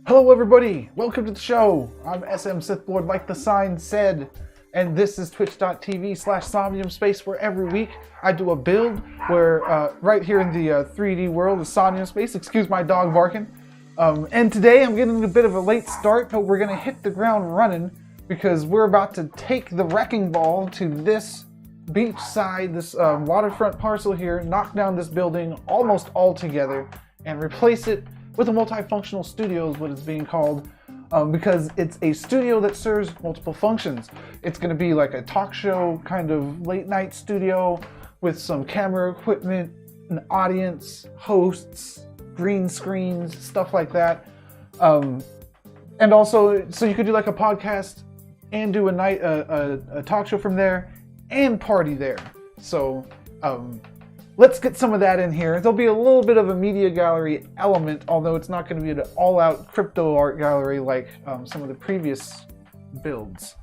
Hello everybody, welcome to the show. I'm SM Sithboard like the sign said, and this is twitch.tv/Somnium space where every week I do a build where right here in the 3D world of Somnium space, excuse my dog barking. And today I'm getting a bit of a late start, but we're going to hit the ground running because we're about to take the wrecking ball to this beach side, this waterfront parcel here, knock down this building almost all together and replace it with a multifunctional studio is what it's being called, because it's a studio that serves multiple functions. It's going to be like a talk show kind of late night studio with some camera equipment, an audience, hosts, green screens, stuff like that. And also, so you could do like a podcast and do a talk show from there and party there. So let's get some of that in here. There'll be a little bit of a media gallery element, although it's not going to be an all-out crypto art gallery like some of the previous builds.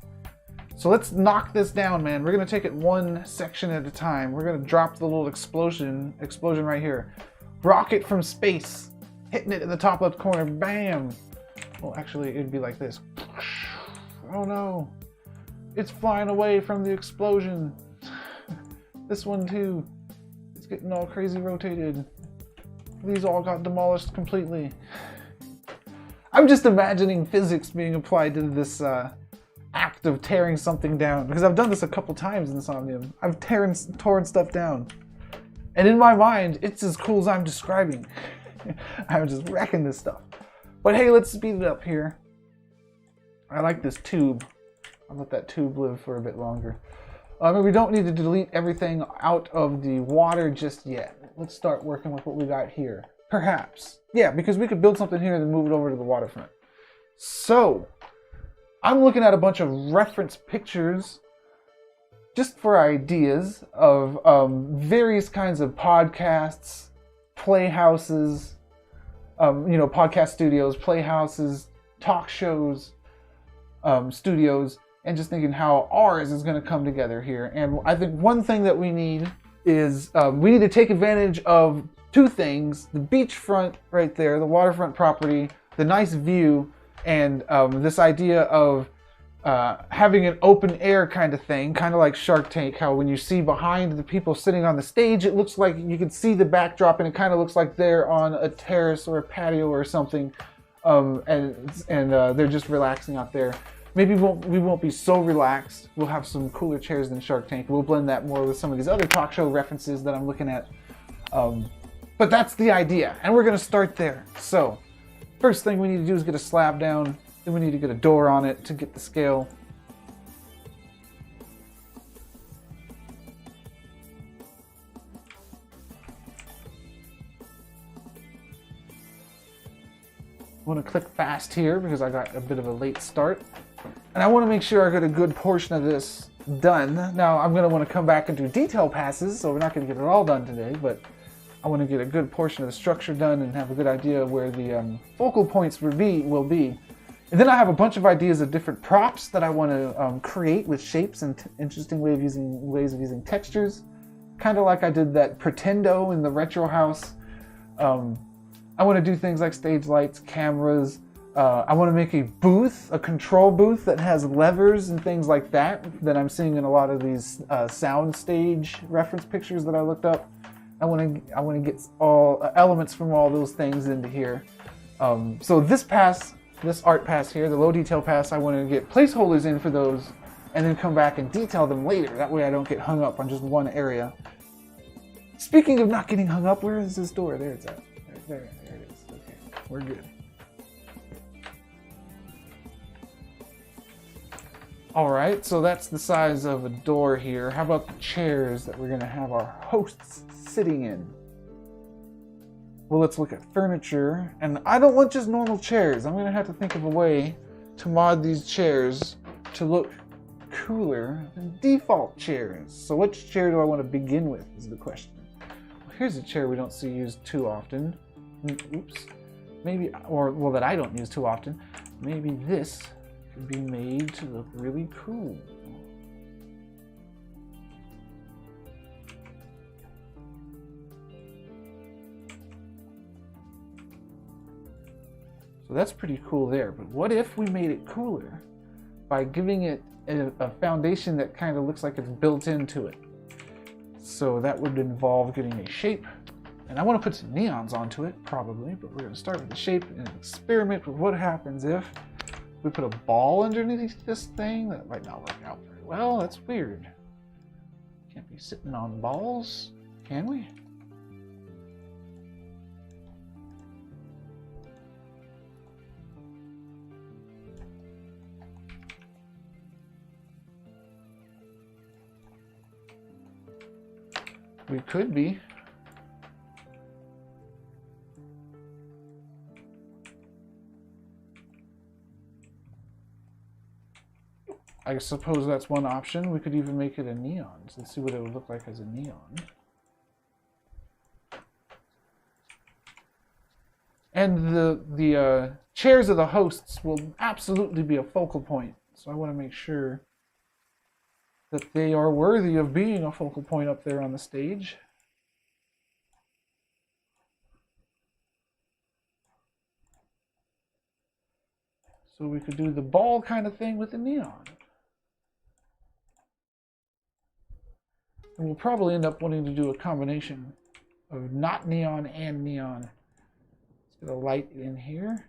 So let's knock this down, man. We're going to take it one section at a time. We're going to drop the little explosion right here. Rocket from space, hitting it in the top left corner, bam. Well, actually, it'd be like this. Oh no, it's flying away from the explosion. This one too. It's getting all crazy rotated. These all got demolished completely. I'm just imagining physics being applied to this act of tearing something down, because I've done this a couple times in Somnium. I've torn stuff down. And in my mind, it's as cool as I'm describing. I'm just wrecking this stuff. But hey, let's speed it up here. I like this tube. I'll let that tube live for a bit longer. We don't need to delete everything out of the water just yet. Let's start working with what we got here. Perhaps. Yeah, because we could build something here and then move it over to the waterfront. So, I'm looking at a bunch of reference pictures just for ideas of various kinds of podcasts, playhouses, podcast studios, playhouses, talk shows, studios, and just thinking how ours is going to come together here. And I think one thing that we need is we need to take advantage of two things: the beachfront right there, the waterfront property, the nice view, and this idea of having an open air kind of thing, kind of like Shark Tank, how when you see behind the people sitting on the stage, it looks like you can see the backdrop and it kind of looks like they're on a terrace or a patio or something, and they're just relaxing out there. Maybe we won't be so relaxed. We'll have some cooler chairs than Shark Tank. We'll blend that more with some of these other talk show references that I'm looking at. But that's the idea, and we're going to start there. So, first thing we need to do is get a slab down. Then we need to get a door on it to get the scale. I want to click fast here because I got a bit of a late start. And I want to make sure I get a good portion of this done. Now, I'm going to want to come back and do detail passes, so we're not going to get it all done today, but I want to get a good portion of the structure done and have a good idea of where the focal points will be. And then I have a bunch of ideas of different props that I want to create with shapes and interesting ways of using textures. Kind of like I did that Pretendo in the retro house. I want to do things like stage lights, cameras. I want to make a booth, a control booth that has levers and things like that I'm seeing in a lot of these sound stage reference pictures that I looked up. I want to get all elements from all those things into here. So this art pass here, the low detail pass, I want to get placeholders in for those and then come back and detail them later. That way I don't get hung up on just one area. Speaking of not getting hung up, where is this door? There it's at. There it is. Okay, we're good. Alright, so that's the size of a door here. How about the chairs that we're going to have our hosts sitting in? Well, let's look at furniture. And I don't want just normal chairs. I'm going to have to think of a way to mod these chairs to look cooler than default chairs. So which chair do I want to begin with is the question. Well, here's a chair we don't see used too often. Oops. Maybe, well, that I don't use too often. Maybe this could be made to look really cool. So So that's pretty cool there. But what if we made it cooler by giving it a foundation that kind of looks like it's built into it? So that would involve getting a shape. And I want to put some neons onto it, probably, but we're going to start with the shape and experiment with what happens if we put a ball underneath this thing. That might not work out very well. That's weird. Can't be sitting on balls, can we? We could be. I suppose that's one option. We could even make it a neon. So let's see what it would look like as a neon. And the chairs of the hosts will absolutely be a focal point. So I want to make sure that they are worthy of being a focal point up there on the stage. So we could do the ball kind of thing with the neon. And we'll probably end up wanting to do a combination of not neon and neon. Let's get a light in here.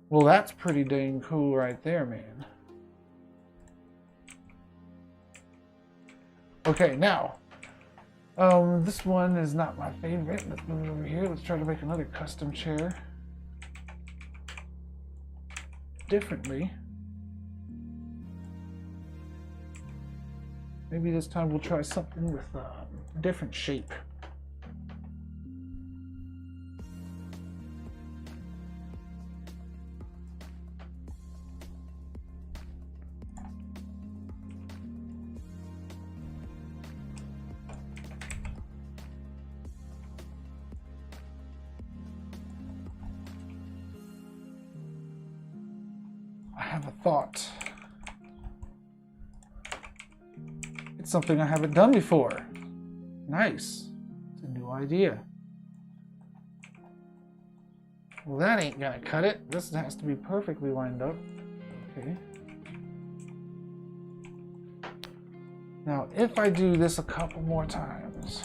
Well, that's pretty dang cool right there, man. Okay, now, this one is not my favorite. Let's move it over here. Let's try to make another custom chair differently. Maybe this time we'll try something with a different shape. I have a thought. It's something I haven't done before. Nice. It's a new idea. Well, that ain't gonna cut it. This has to be perfectly lined up. Okay. Now, if I do this a couple more times.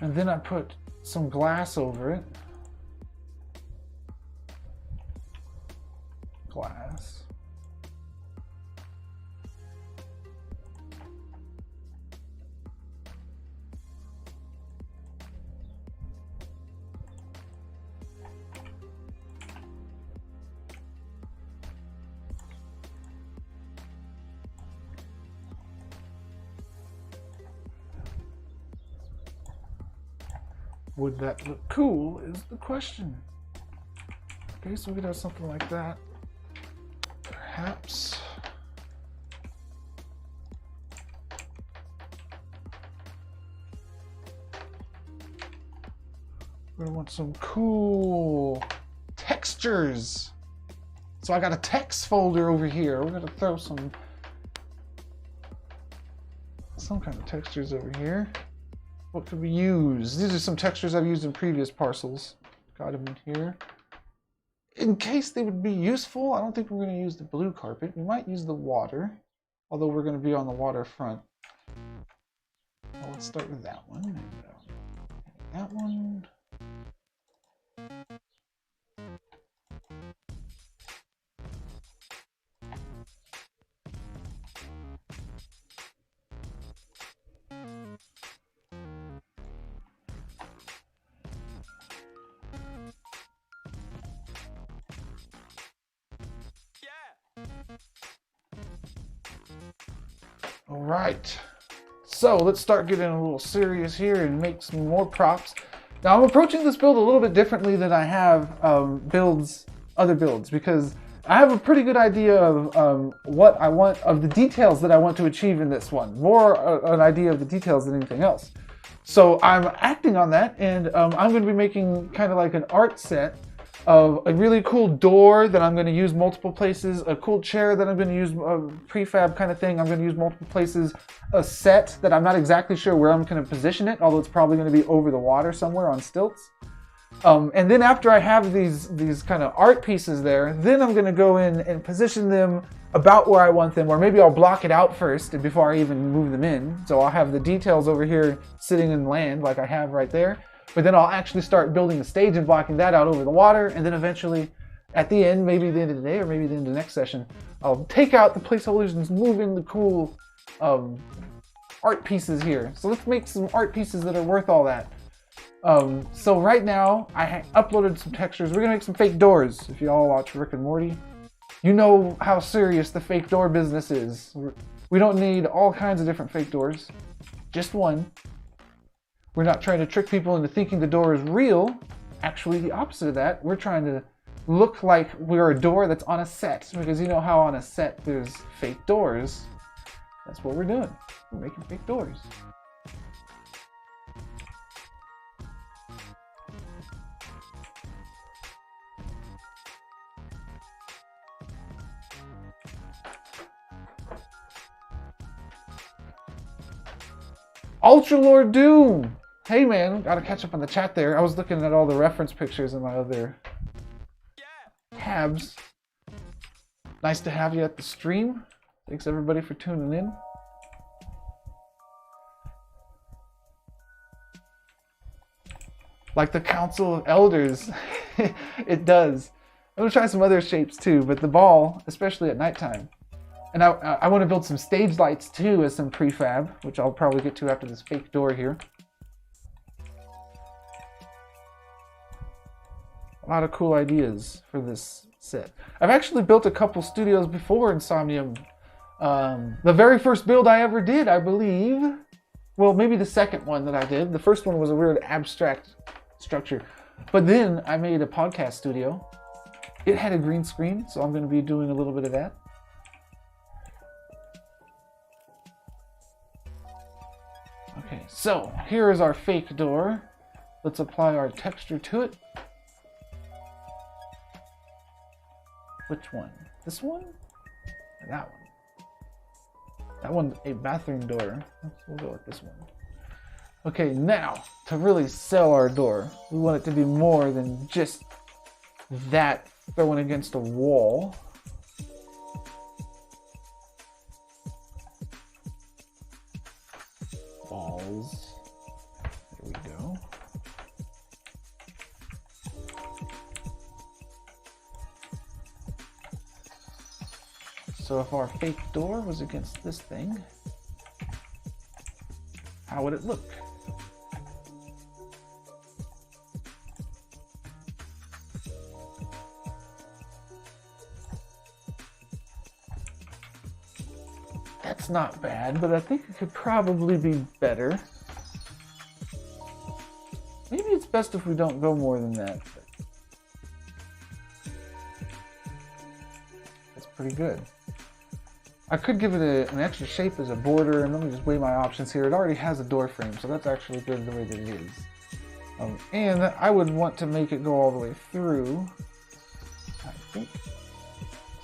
And then I put some glass over it. Glass. Would that look cool is the question. Okay, so we could have something like that. Perhaps. We want some cool textures. So I got a text folder over here. We're gonna throw some kind of textures over here. What could we use? These are some textures I've used in previous parcels. Got them in here. In case they would be useful, I don't think we're going to use the blue carpet. We might use the water, although we're going to be on the waterfront. Well, let's start with that one. And, that one. All right, so let's start getting a little serious here and make some more props. Now I'm approaching this build a little bit differently than I have other builds, because I have a pretty good idea of what I want, of the details that I want to achieve in this one. More an idea of the details than anything else. So I'm acting on that, and I'm going to be making kind of like an art set of a really cool door that I'm going to use multiple places, a cool chair that I'm going to use, a prefab kind of thing I'm going to use multiple places, a set that I'm not exactly sure where I'm going to position it, although it's probably going to be over the water somewhere on stilts. And then after I have these kind of art pieces there, then I'm going to go in and position them about where I want them, or maybe I'll block it out first before I even move them in. So I'll have the details over here sitting in land like I have right there. But then I'll actually start building the stage and blocking that out over the water. And then eventually, at the end, maybe the end of the day or maybe the end of the next session, I'll take out the placeholders and move in the cool art pieces here. So let's make some art pieces that are worth all that. So right now, I uploaded some textures. We're going to make some fake doors. If you all watch Rick and Morty, you know how serious the fake door business is. We don't need all kinds of different fake doors. Just one. We're not trying to trick people into thinking the door is real. Actually, the opposite of that. We're trying to look like we're a door that's on a set. Because you know how on a set there's fake doors. That's what we're doing. We're making fake doors. Ultra Lord Doom! Hey man, gotta catch up on the chat there. I was looking at all the reference pictures in my other tabs. Nice to have you at the stream. Thanks everybody for tuning in. Like the Council of Elders. It does. I'm gonna try some other shapes too, but the ball, especially at nighttime. And I want to build some stage lights too as some prefab, which I'll probably get to after this fake door here. A lot of cool ideas for this set. I've actually built a couple studios before in Somnium. The very first build I ever did, I believe. Well, maybe the second one that I did. The first one was a weird abstract structure. But then I made a podcast studio. It had a green screen, so I'm going to be doing a little bit of that. Okay, so here is our fake door. Let's apply our texture to it. Which one? This one? Or that one? That one's a bathroom door. We'll go with this one. Okay, now, to really sell our door, we want it to be more than just that thrown against a wall. Balls. There we go. So if our fake door was against this thing, how would it look? That's not bad, but I think it could probably be better. Maybe it's best if we don't go more than that. But that's pretty good. I could give it an extra shape as a border, and let me just weigh my options here. It already has a door frame, so that's actually good the way that it is. And I would want to make it go all the way through, I think,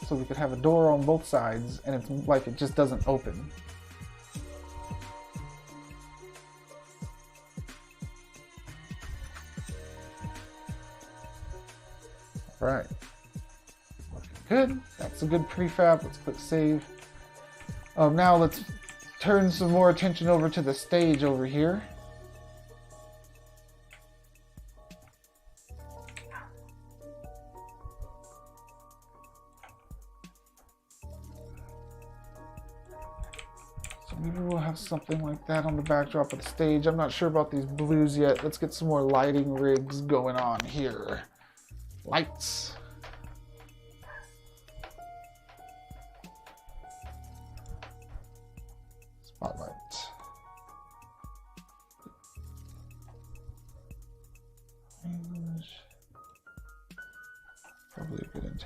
so we could have a door on both sides, and it's like it just doesn't open. All right, looking good. That's a good prefab. Let's click save. Now let's turn some more attention over to the stage over here. So maybe we'll have something like that on the backdrop of the stage. I'm not sure about these blues yet. Let's get some more lighting rigs going on here. Lights. Spotlight.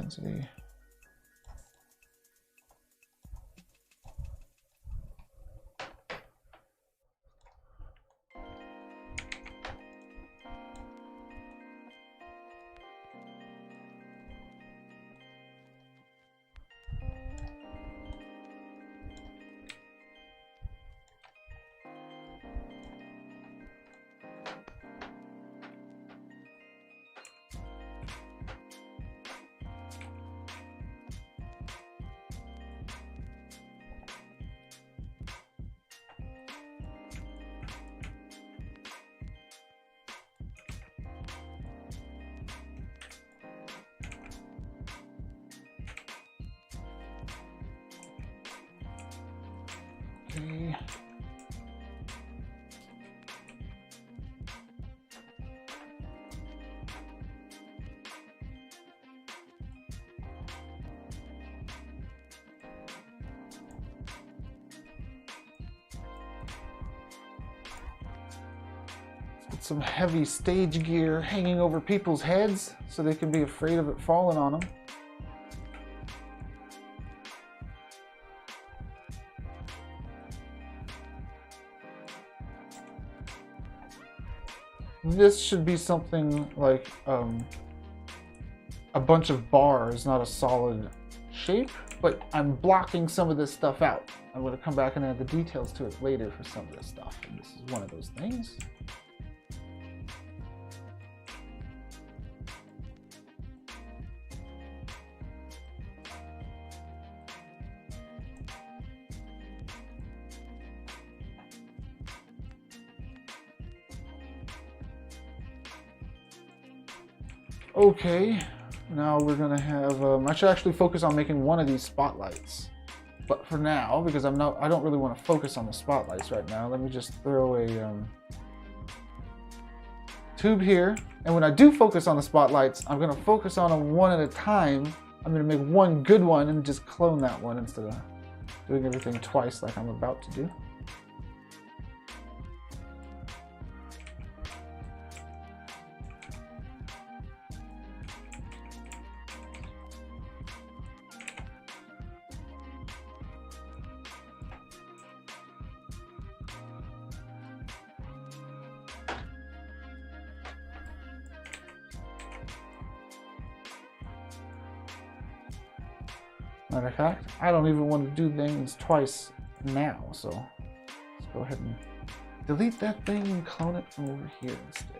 intensity. Okay. Let's get some heavy stage gear hanging over people's heads so they can be afraid of it falling on them. This should be something like a bunch of bars, not a solid shape, but I'm blocking some of this stuff out. I'm going to come back and add the details to it later for some of this stuff, and this is one of those things. Okay, now we're gonna have, I should actually focus on making one of these spotlights. But for now, because I don't really want to focus on the spotlights right now, let me just throw a tube here. And when I do focus on the spotlights, I'm gonna focus on them one at a time. I'm gonna make one good one and just clone that one instead of doing everything twice like I'm about to do. Matter of fact, I don't even want to do things twice now, so let's go ahead and delete that thing and clone it from over here instead.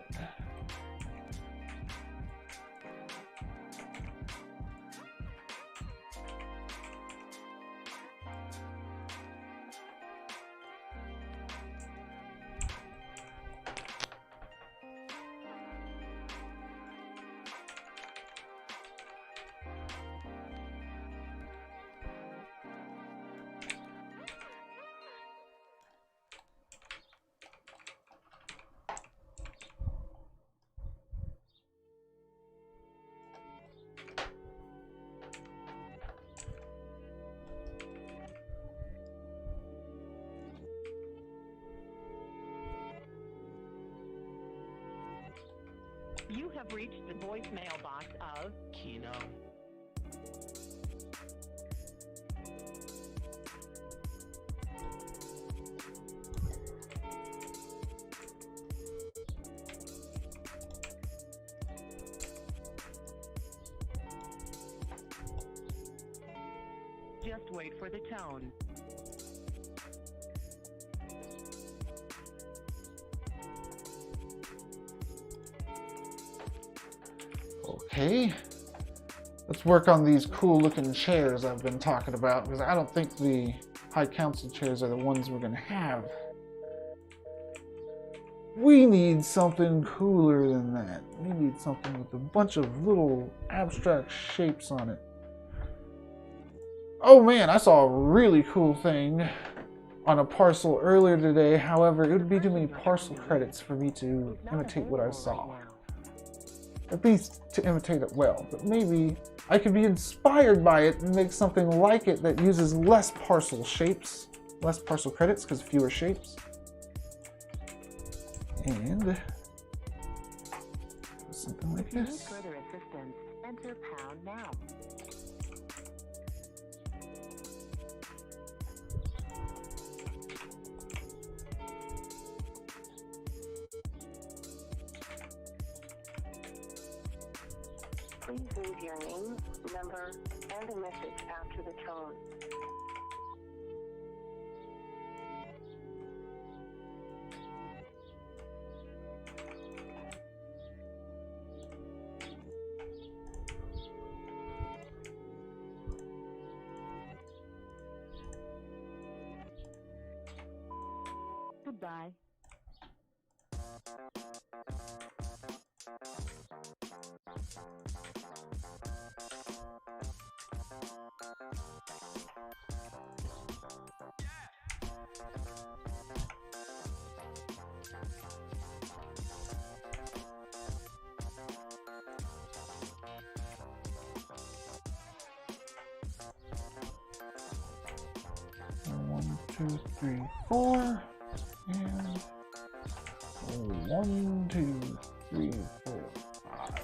You have reached the voicemail box of Kino. Just wait for the tone. Okay, let's work on these cool looking chairs I've been talking about, because I don't think the High Council chairs are the ones we're gonna have. We need something cooler than that. We need something with a bunch of little abstract shapes on it. Oh man, I saw a really cool thing on a parcel earlier today. However, it would be too many parcel credits for me to imitate what I saw. At least to imitate it well, but maybe I could be inspired by it and make something like it that uses less parcel shapes, less parcel credits because fewer shapes. And something like this. Further assistance, Enter pound now. Please leave your name, number, and a message after the tone. Goodbye. One, two, three, four, and 1, 2, 3, 4, 5.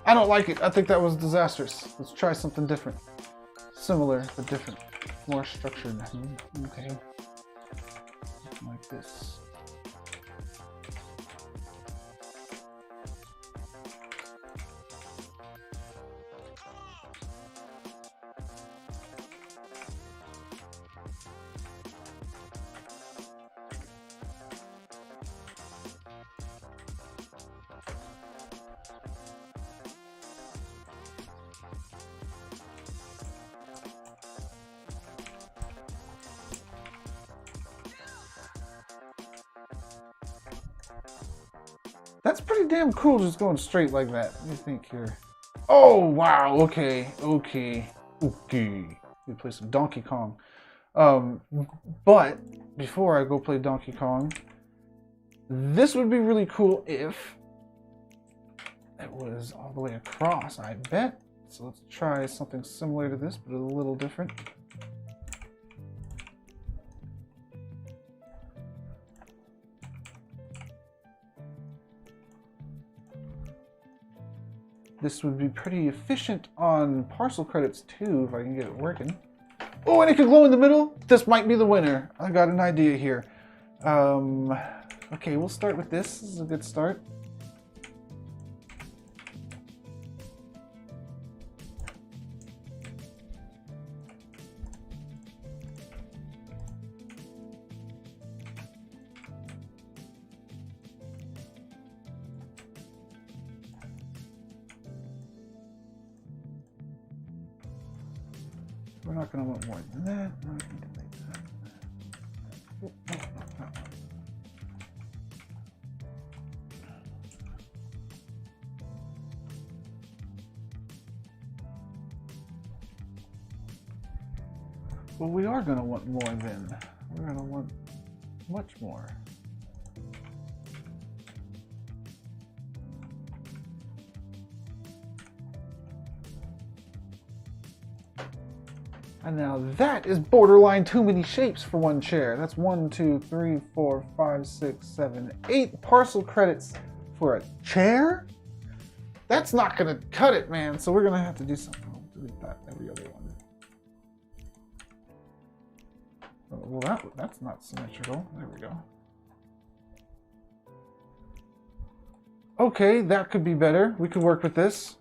I don't like it. I think that was disastrous. Let's try something different. Similar, but different. More structured. Okay. Like this. That's pretty damn cool just going straight like that. What do you think here? Oh, wow. Okay. We play some Donkey Kong. But before I go play Donkey Kong, this would be really cool if it was all the way across, I bet. So let's try something similar to this, but a little different. This would be pretty efficient on parcel credits too, if I can get it working. Oh, and it could glow in the middle? This might be the winner. I got an idea here. Okay, we'll start with this. This is a good start. We're not going to want more than that. We're not going to make that. Oh, no, not that one. Well, we are going to want more then. We're going to want much more. And now that is borderline too many shapes for one chair. That's 1, 2, 3, 4, 5, 6, 7, 8 parcel credits for a chair? That's not gonna cut it, man. So we're gonna have to do something. I'll delete that, every other one. Oh, well, that's not symmetrical. There we go. Okay, that could be better. We could work with this.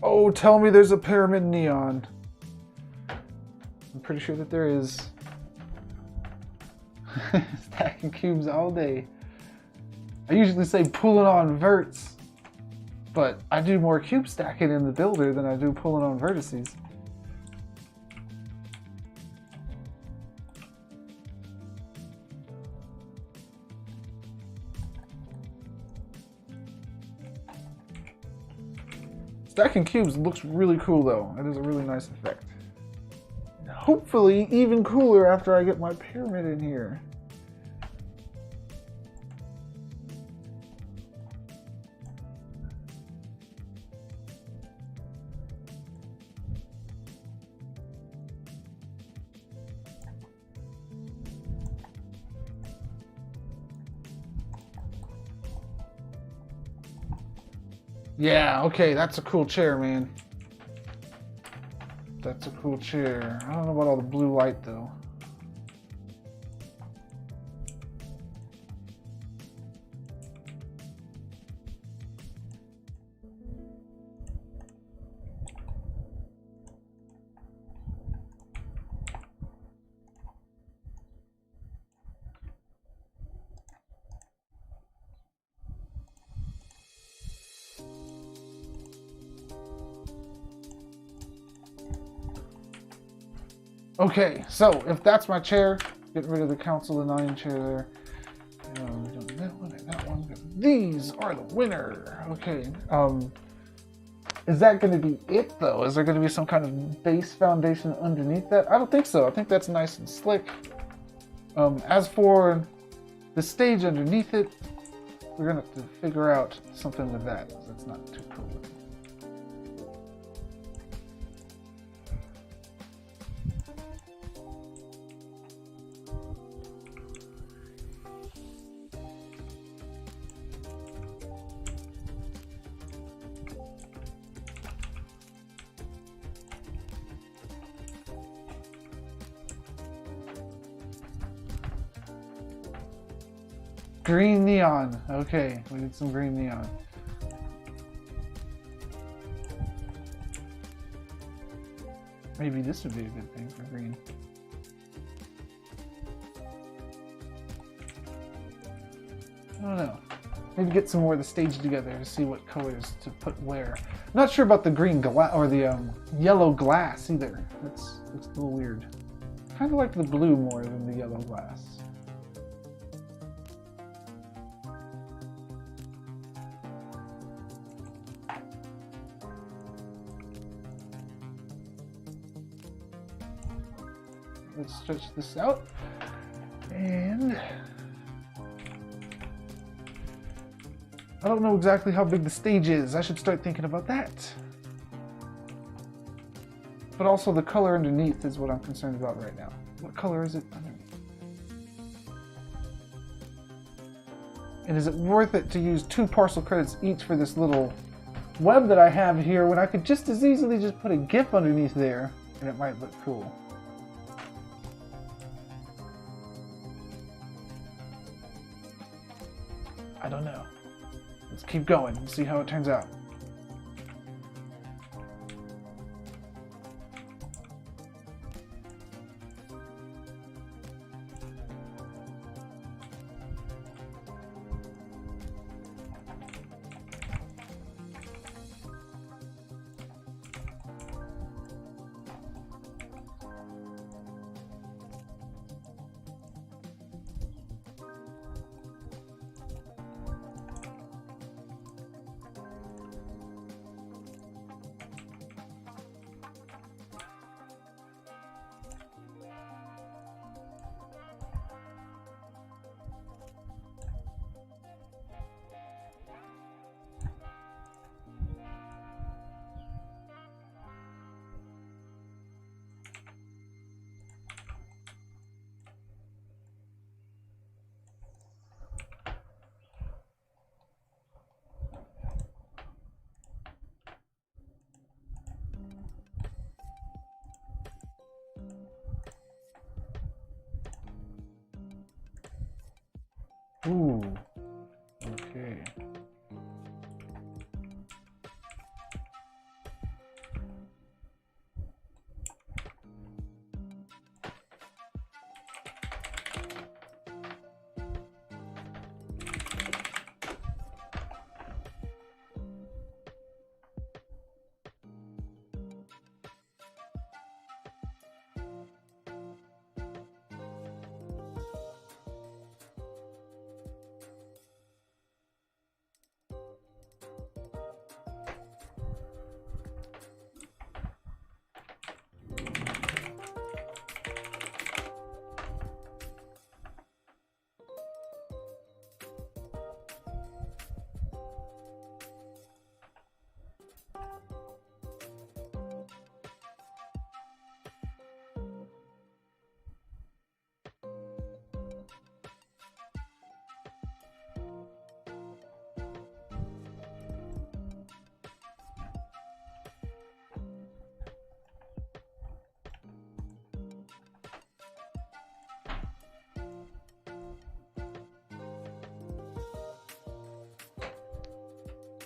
Oh, tell me there's a pyramid neon. I'm pretty sure that there is. Stacking cubes all day. I usually say pulling on verts, but I do more cube stacking in the builder than I do pulling on vertices. Stacking cubes looks really cool though. It is a really nice effect. Hopefully even cooler after I get my pyramid in here. Yeah, okay, that's a cool chair, man. That's a cool chair. I don't know about all the blue light though. Okay, so if that's my chair, get rid of the Council of Nine chair there. That one and that one. These are the winner. Okay. Is that going to be it though? Is there going to be some kind of base foundation underneath that? I don't think so. I think that's nice and slick. As for the stage underneath it, we're going to have to figure out something with that. That's not too cool. Green neon. Okay, we need some green neon. Maybe this would be a good thing for green. I don't know. Maybe get some more of the stage together to see what colors to put where. I'm not sure about the green glass or the yellow glass either. It's a little weird. Kind of like the blue more than the yellow glass. Let's stretch this out, and I don't know exactly how big the stage is. I should start thinking about that. But also the color underneath is what I'm concerned about right now. What color is it underneath? And is it worth it to use 2 parcel credits each for this little web that I have here when I could just as easily just put a GIF underneath there and it might look cool? I don't know. Let's keep going and see how it turns out. Ooh, okay.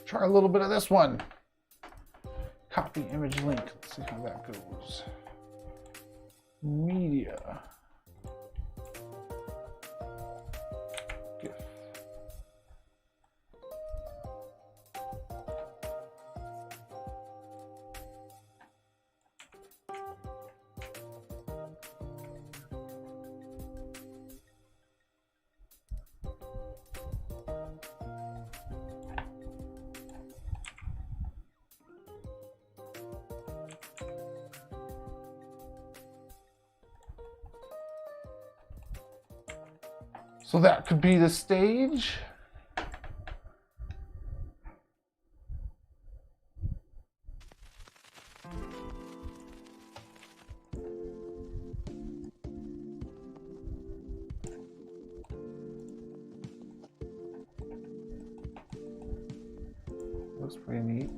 Try a little bit of this one. Copy image link. Let's see how that goes. Media. GIF. So that could be the stage. Looks pretty neat.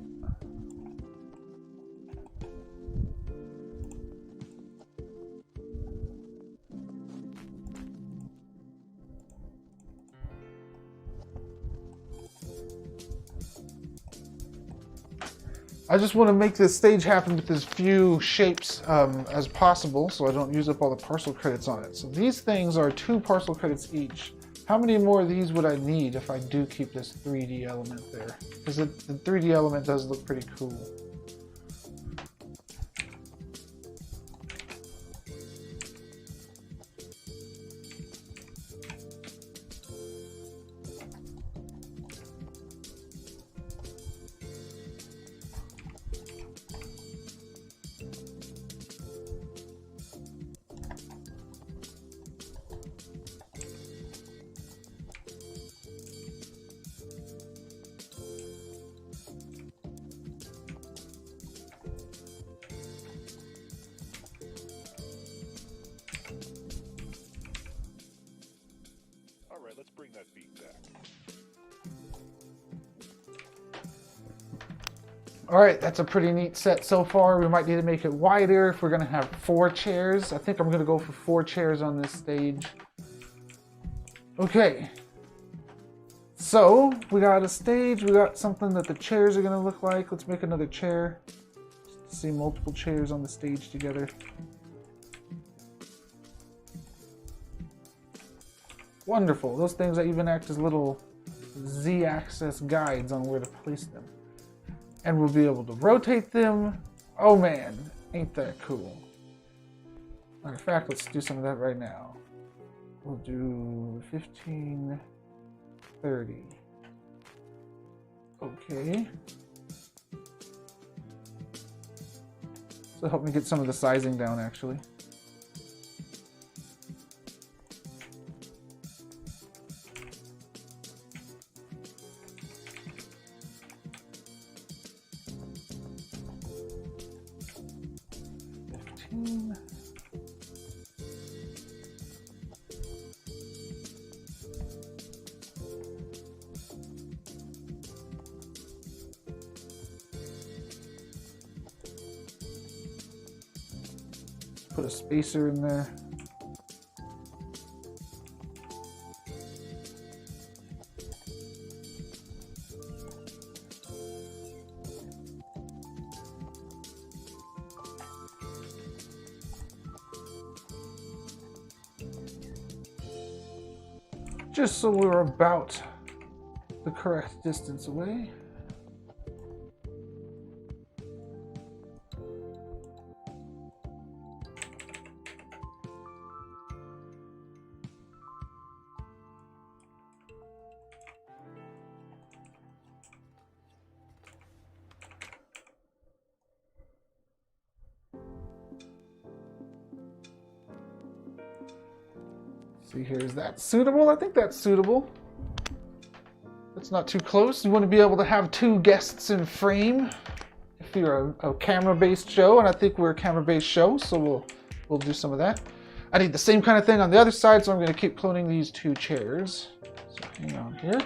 I just want to make this stage happen with as few shapes as possible so I don't use up all the parcel credits on it. So these things are 2 parcel credits each. How many more of these would I need if I do keep this 3D element there? Because the 3D element does look pretty cool. Let's bring that beat back. All right, that's a pretty neat set so far. We might need to make it wider if we're gonna have 4 chairs. I think I'm gonna go for 4 chairs on this stage. Okay. So we got a stage, we got something that the chairs are gonna look like. Let's make another chair. Just see multiple chairs on the stage together. Wonderful. Those things that even act as little Z-axis guides on where to place them. And we'll be able to rotate them. Oh man, ain't that cool. Matter of fact, let's do some of that right now. We'll do 15, 30. Okay. So help me get some of the sizing down actually. Put a spacer in there. Just so we're about the correct distance away. See here, is that suitable? I think that's suitable. That's not too close. You want to be able to have 2 guests in frame if you're a camera-based show, and I think we're a camera-based show, so we'll do some of that. I need the same kind of thing on the other side, so I'm going to keep cloning these 2 chairs. So hang on here.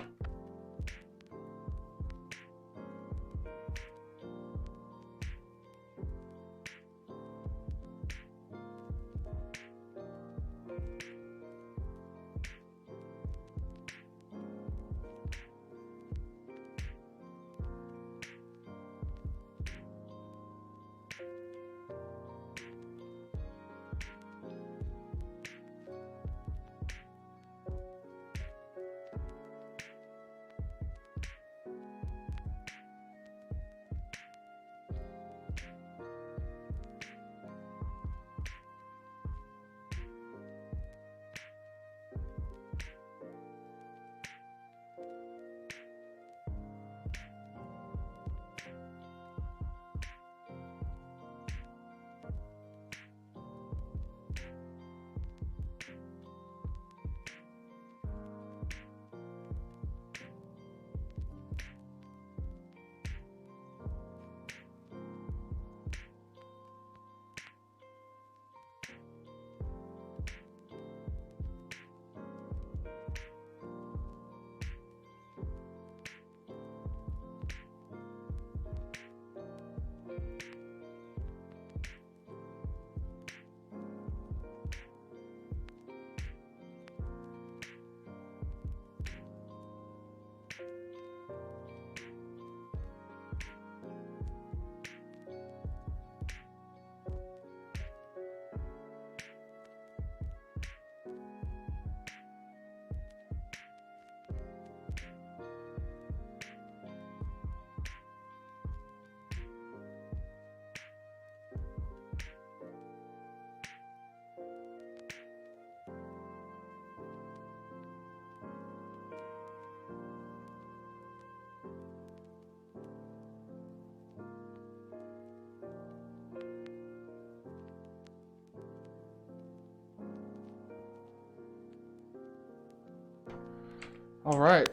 All right.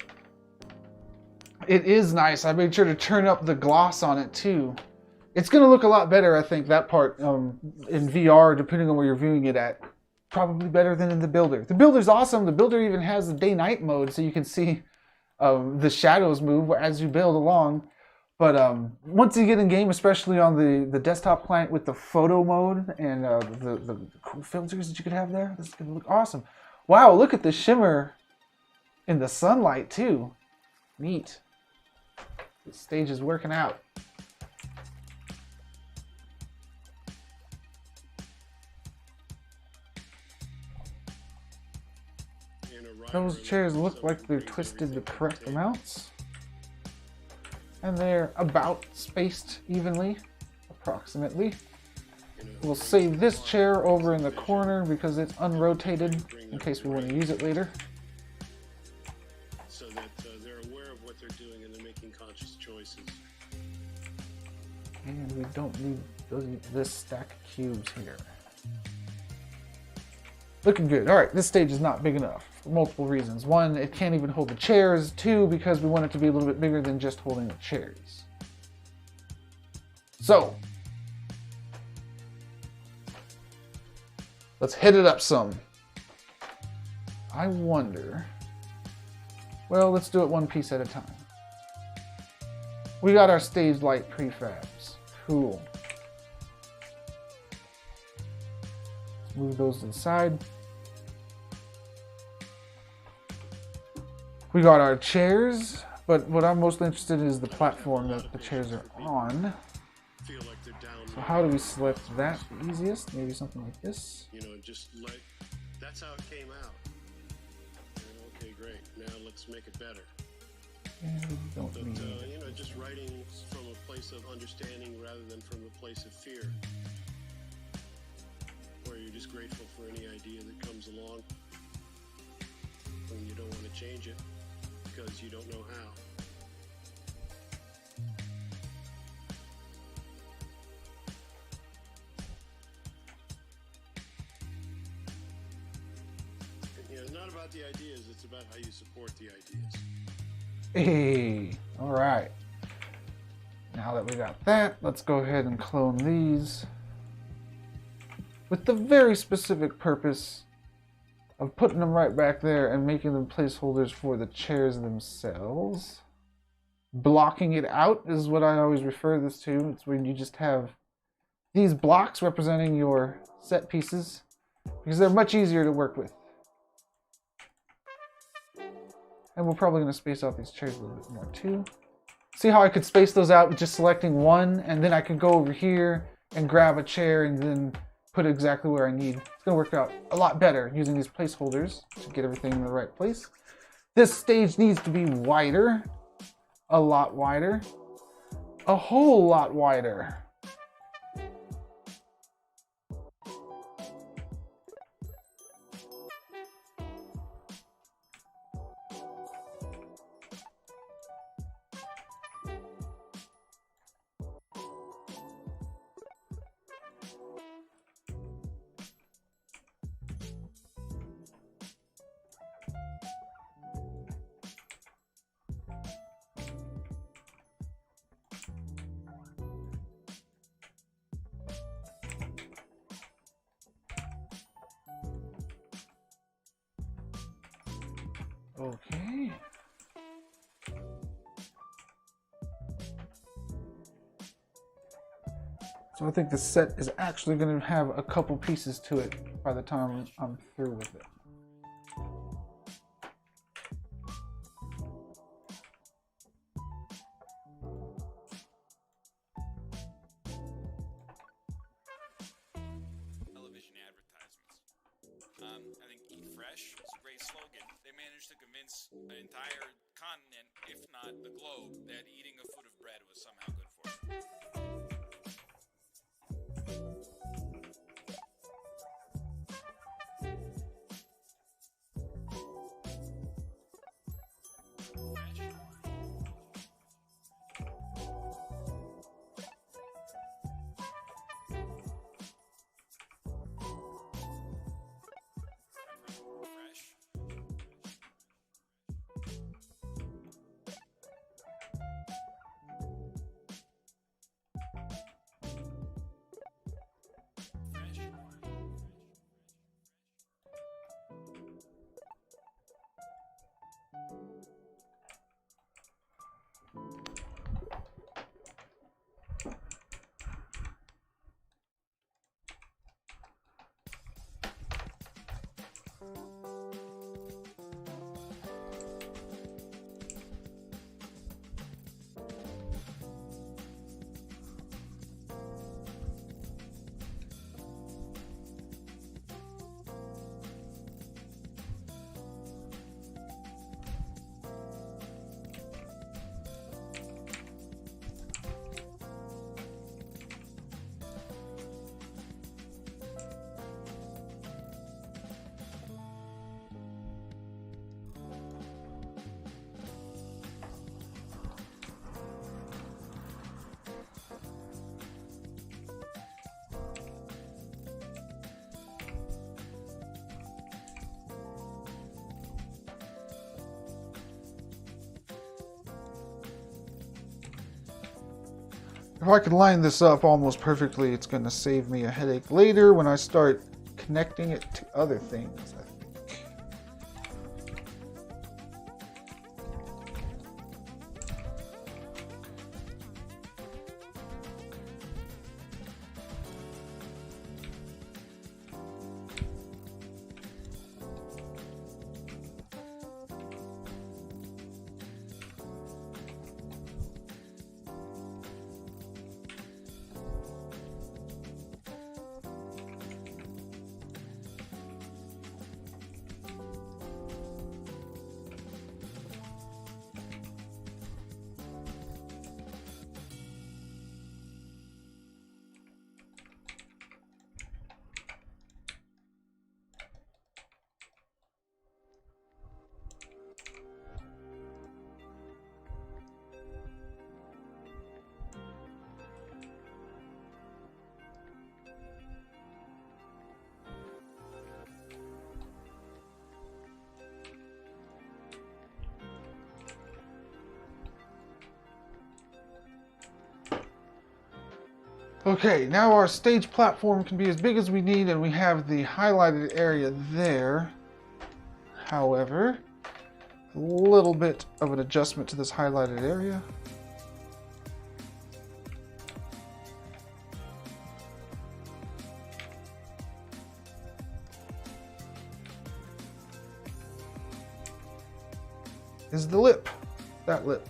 It is nice. I made sure to turn up the gloss on it too. It's going to look a lot better, I think, that part in VR, depending on where you're viewing it at. Probably better than in the Builder. The Builder's awesome. The Builder even has the day-night mode, so you can see the shadows move as you build along. But once you get in game, especially on the desktop client with the photo mode and the cool filters that you could have there, this is going to look awesome. Wow, look at the shimmer in the sunlight, too. Neat. The stage is working out. Those chairs look like they're twisted the correct amounts. And they're about spaced evenly, approximately. We'll save this chair over in the corner because it's unrotated in case we want to use it later. So that they're aware of what they're doing and they're making conscious choices. And we don't need this stack of cubes here. Looking good. All right, this stage is not big enough for multiple reasons. One, it can't even hold the chairs. Two, because we want it to be a little bit bigger than just holding the chairs. So, let's hit it up some. I wonder... Well, let's do it one piece at a time. We got our stage light prefabs. Cool. Move those to the side. We got our chairs, but what I'm mostly interested in is the platform that the chairs are on. Feel like they're down. So how do we select that the easiest? Maybe something like this. You know, just like that's how it came out. Okay, great. Now let's make it better. And we don't But need you know, just writing from a place of understanding rather than from a place of fear, where you're just grateful for any idea that comes along, and you don't want to change it because you don't know how. You know, it's not about the ideas, it's about how you support the ideas. Hey, all right. Now that we got that, let's go ahead and clone these with the very specific purpose of putting them right back there and making them placeholders for the chairs themselves. Blocking it out is what I always refer this to. It's when you just have these blocks representing your set pieces because they're much easier to work with. And we're probably going to space out these chairs a little bit more too. See how I could space those out with just selecting one, and then I could go over here and grab a chair and then put it exactly where I need. It's going to work out a lot better using these placeholders to get everything in the right place. This stage needs to be wider, a lot wider, a whole lot wider. Okay. So I think the set is actually going to have a couple pieces to it by the time I'm through with it. Television advertisements. I think Eat Fresh is a great slogan. They managed to convince the entire continent, if not the globe, that eating a foot of bread was somehow good for you. Fresh. If I can line this up almost perfectly, it's going to save me a headache later when I start connecting it to other things, I think. Okay, now our stage platform can be as big as we need, and we have the highlighted area there. However, a little bit of an adjustment to this highlighted area. Is the lip, that lip.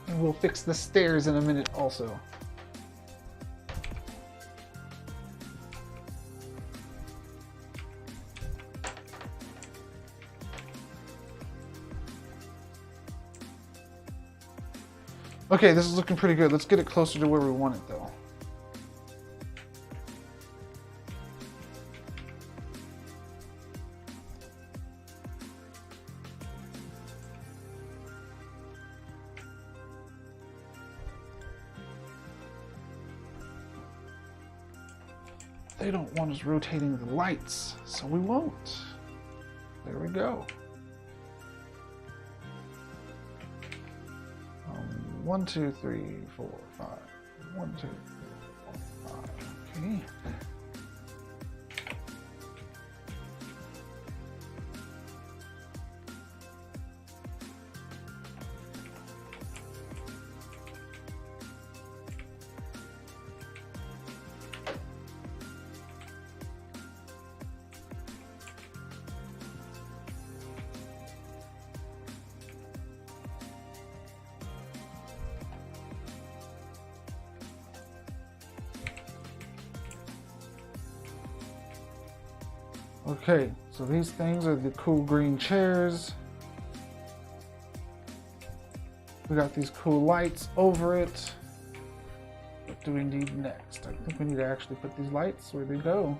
And we'll fix the stairs in a minute also. Okay, this is looking pretty good. Let's get it closer to where we want it though. They don't want us rotating the lights, so we won't. There we go. 1, 2, 3, 4, 5. 1, 2, 3, 4, 5. Okay. Okay, so these things are the cool green chairs. We got these cool lights over it. What do we need next? I think we need to actually put these lights where they go.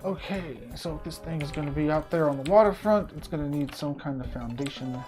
Okay, so if this thing is going to be out there on the waterfront, it's going to need some kind of foundation.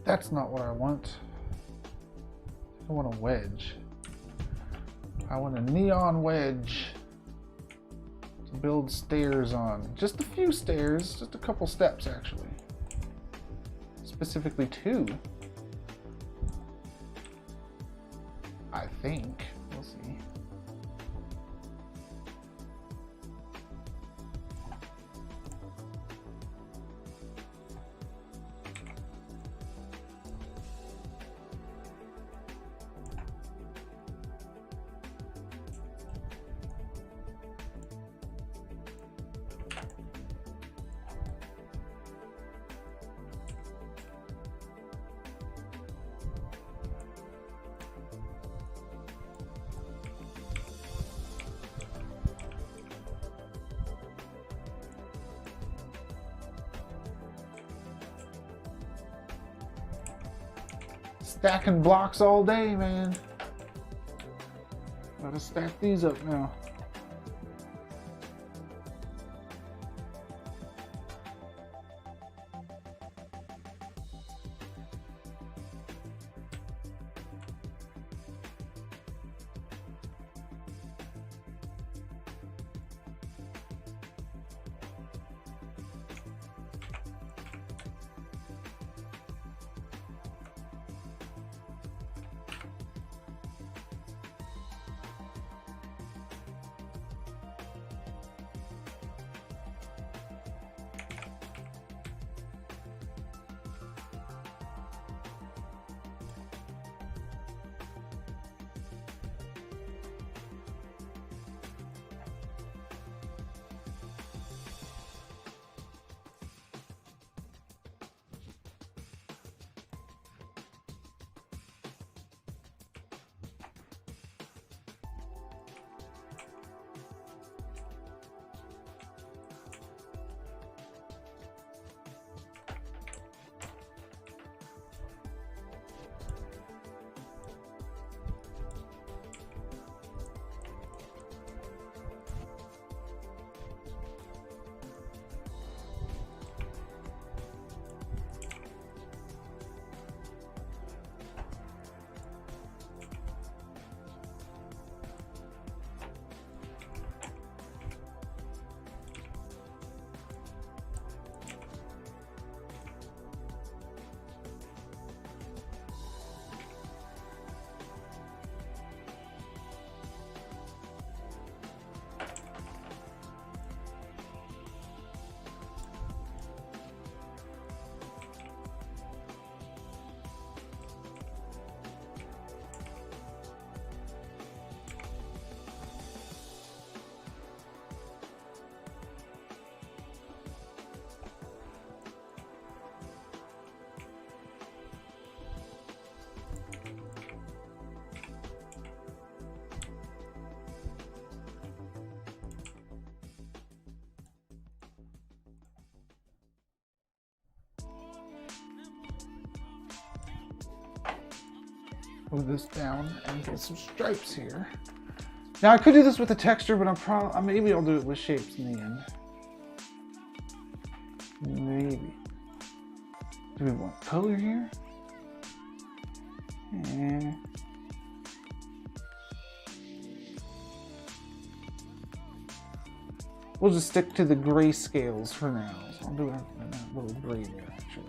That's not what I want. I want a wedge. I want a neon wedge to build stairs on. Just a few stairs, just a couple steps actually. Specifically 2. I think. We'll see. Stacking blocks all day, man. Gotta stack these up now. move this down and get some stripes here. Now I could do this with a texture, but maybe I'll do it with shapes in the end. Maybe. Do we want color here? We'll just stick to the gray scales for now. So I'll do a little gray there, actually.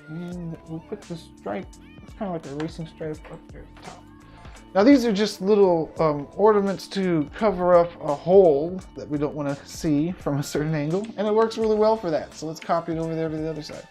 And we'll put the stripe, it's kind of like a racing stripe up there at the top. Now these are just little ornaments to cover up a hole that we don't want to see from a certain angle, and it works really well for that. So let's copy it over there to the other side.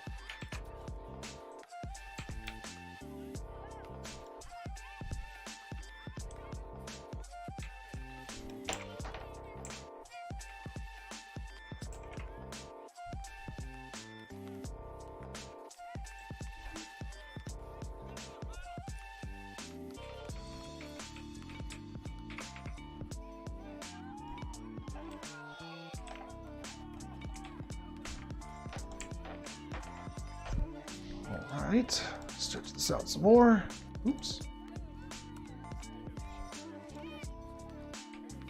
Alright, stretch this out some more. Oops.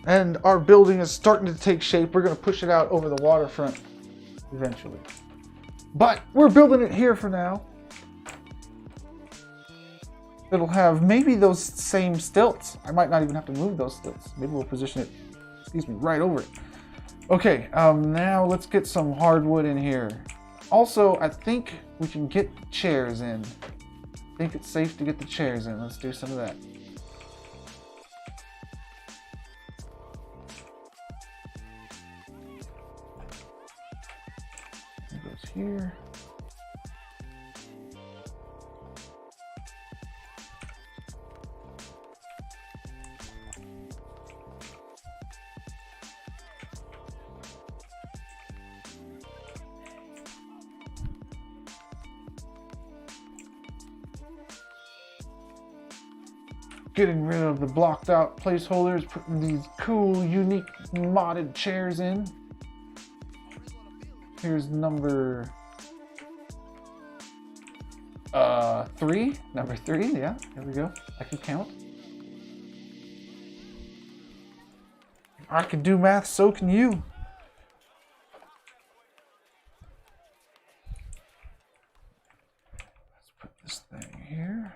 And our building is starting to take shape. We're going to push it out over the waterfront eventually. But we're building it here for now. It'll have maybe those same stilts. I might not even have to move those stilts. Maybe we'll position it, right over it. Okay, now let's get some hardwood in here. Also, I think we can get chairs in. I think it's safe to get the chairs in. Let's do some of that. It goes here. Getting rid of the blocked out placeholders, putting these cool, unique, modded chairs in. Here's number 3. Number 3, yeah, there we go. I can count. I can do math, so can you. Let's put this thing here.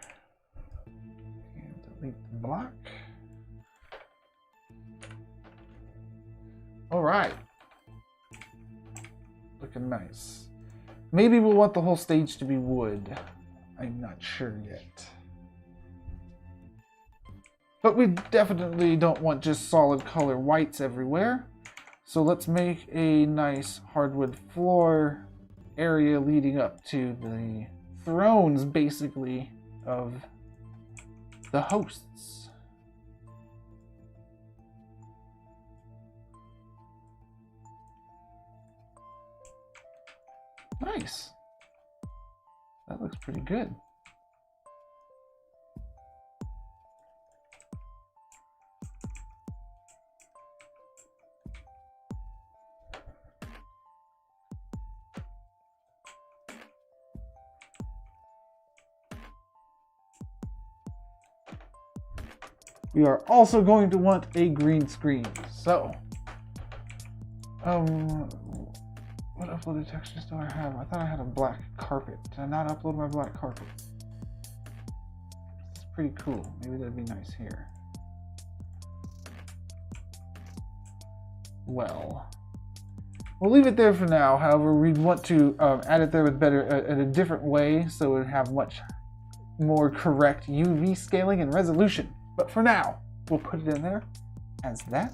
Delete the block. All right. Looking nice. Maybe we'll want the whole stage to be wood. I'm not sure yet. But we definitely don't want just solid color whites everywhere. So let's make a nice hardwood floor area leading up to the thrones, basically, of the hosts. Nice. That looks pretty good. We are also going to want a green screen. So, what uploaded textures do I have? I thought I had a black carpet. Did I not upload my black carpet? It's pretty cool. Maybe that'd be nice here. Well, we'll leave it there for now. However, we'd want to add it there with in a different way, so it would have much more correct UV scaling and resolution. But for now, we'll put it in there as that.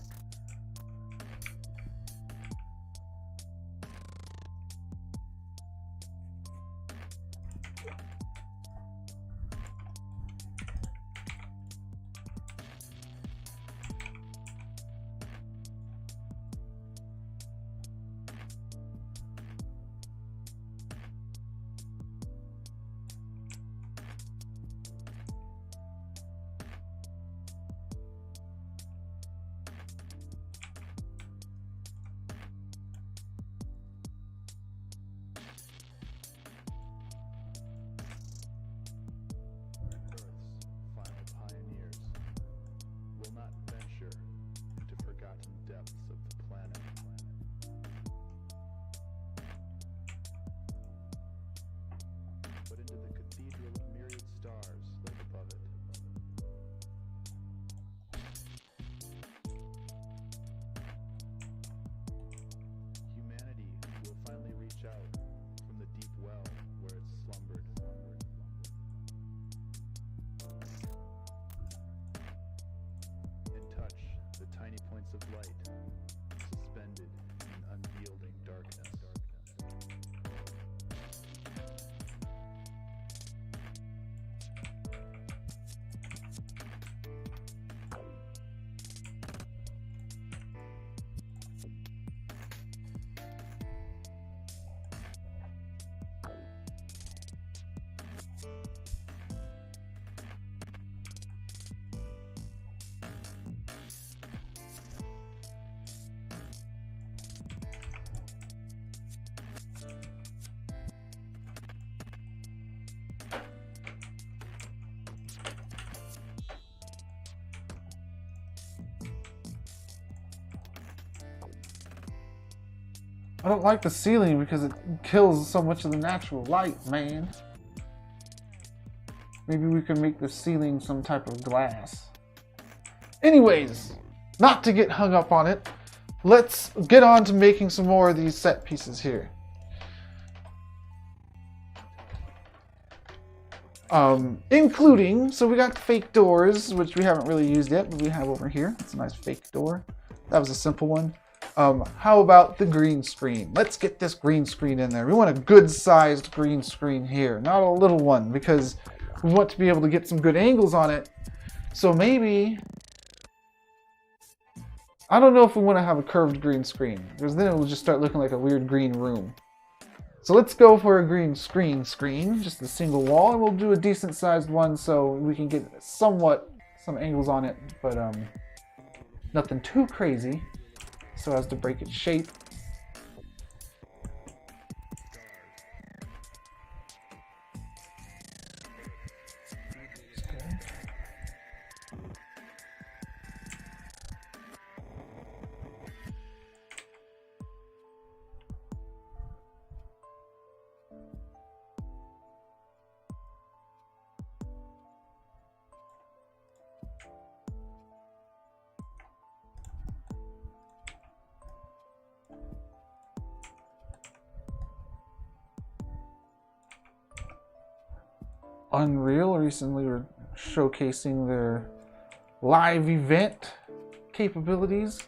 suspended in unyielding darkness. I don't like the ceiling because it kills so much of the natural light, man. Maybe we can make the ceiling some type of glass. Anyways, not to get hung up on it, let's get on to making some more of these set pieces here. Including, so we got fake doors, which we haven't really used yet, but we have over here. It's a nice fake door. That was a simple one. How about the green screen? Let's get this green screen in there. We want a good sized green screen here, not a little one, because we want to be able to get some good angles on it. So maybe, I don't know if we want to have a curved green screen, because then it will just start looking like a weird green room. So let's go for a green screen, just a single wall, and we'll do a decent sized one so we can get somewhat some angles on it, but nothing too crazy so as to break its shape. Unreal recently were showcasing their live event capabilities.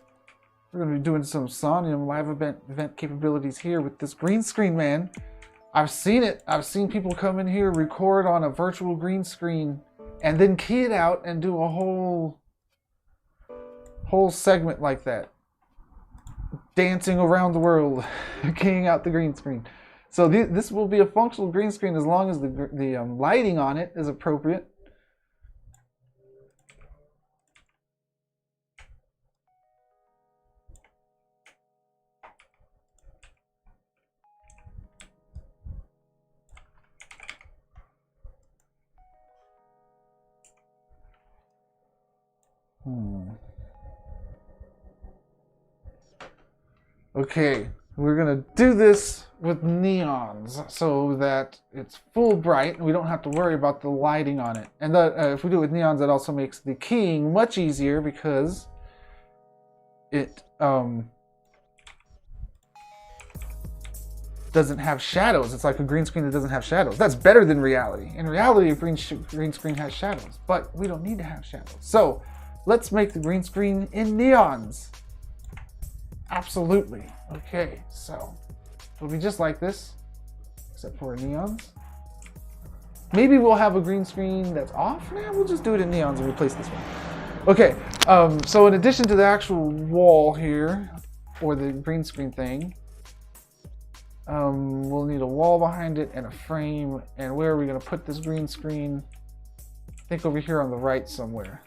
We're going to be doing some Somnium live event capabilities here with this green screen, man. I've seen it. I've seen people come in here, record on a virtual green screen, and then key it out and do a whole segment like that. Dancing around the world, keying out the green screen. So this will be a functional green screen as long as the lighting on it is appropriate. Okay, we're gonna do this with neons so that it's full bright and we don't have to worry about the lighting on it. And if we do it with neons, that also makes the keying much easier because it doesn't have shadows. It's like a green screen that doesn't have shadows. That's better than reality. In reality, a green screen has shadows, but we don't need to have shadows. So let's make the green screen in neons. Absolutely. Okay, so it'll be just like this, except for neons. Maybe we'll have a green screen that's off. Nah, we'll just do it in neons and replace this one. Okay, so in addition to the actual wall here, or the green screen thing, we'll need a wall behind it and a frame. And where are we going to put this green screen? I think over here on the right somewhere.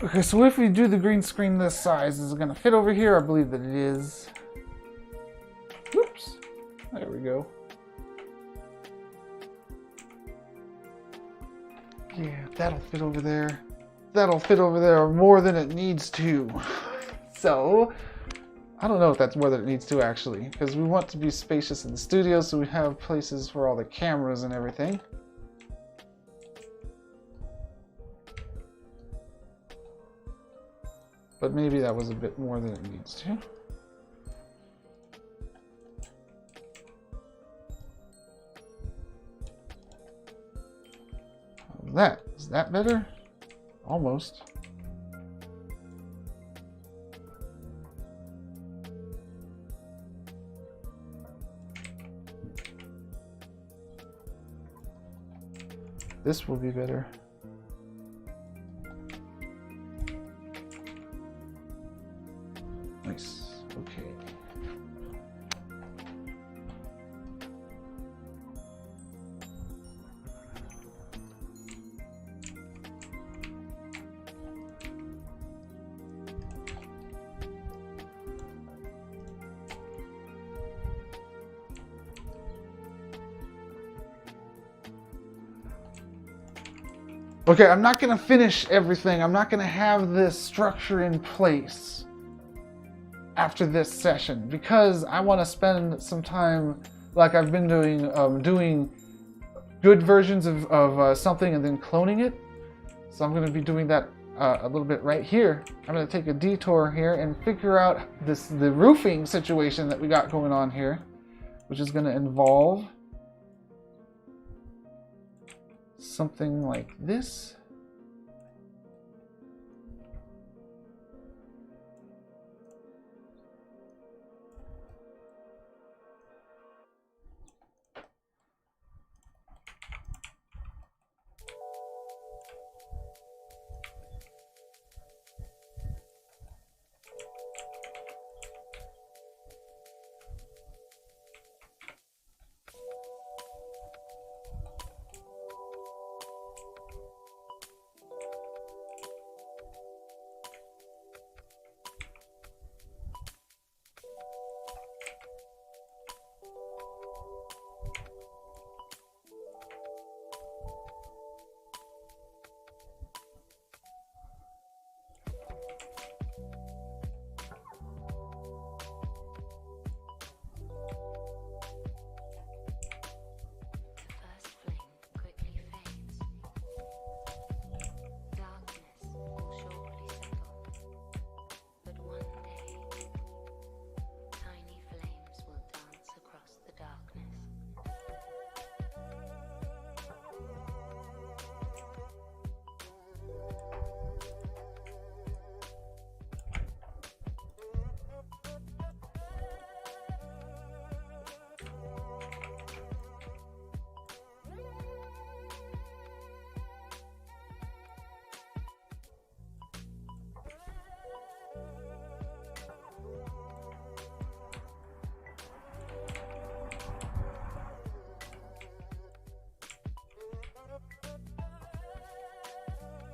Okay, so if we do the green screen this size, is it going to fit over here? I believe that it is. Whoops. There we go. Yeah, that'll fit over there. That'll fit over there more than it needs to. So, I don't know if that's more than it needs to actually, because we want to be spacious in the studio so we have places for all the cameras and everything. But maybe that was a bit more than it needs to. Is that better? Almost. This will be better. Nice. Okay. Okay, I'm not going to finish everything. I'm not going to have this structure in place after this session because I want to spend some time, like I've been doing, doing good versions of something and then cloning it. So I'm going to be doing that a little bit right here. I'm going to take a detour here and figure out the roofing situation that we got going on here, which is going to involve something like this.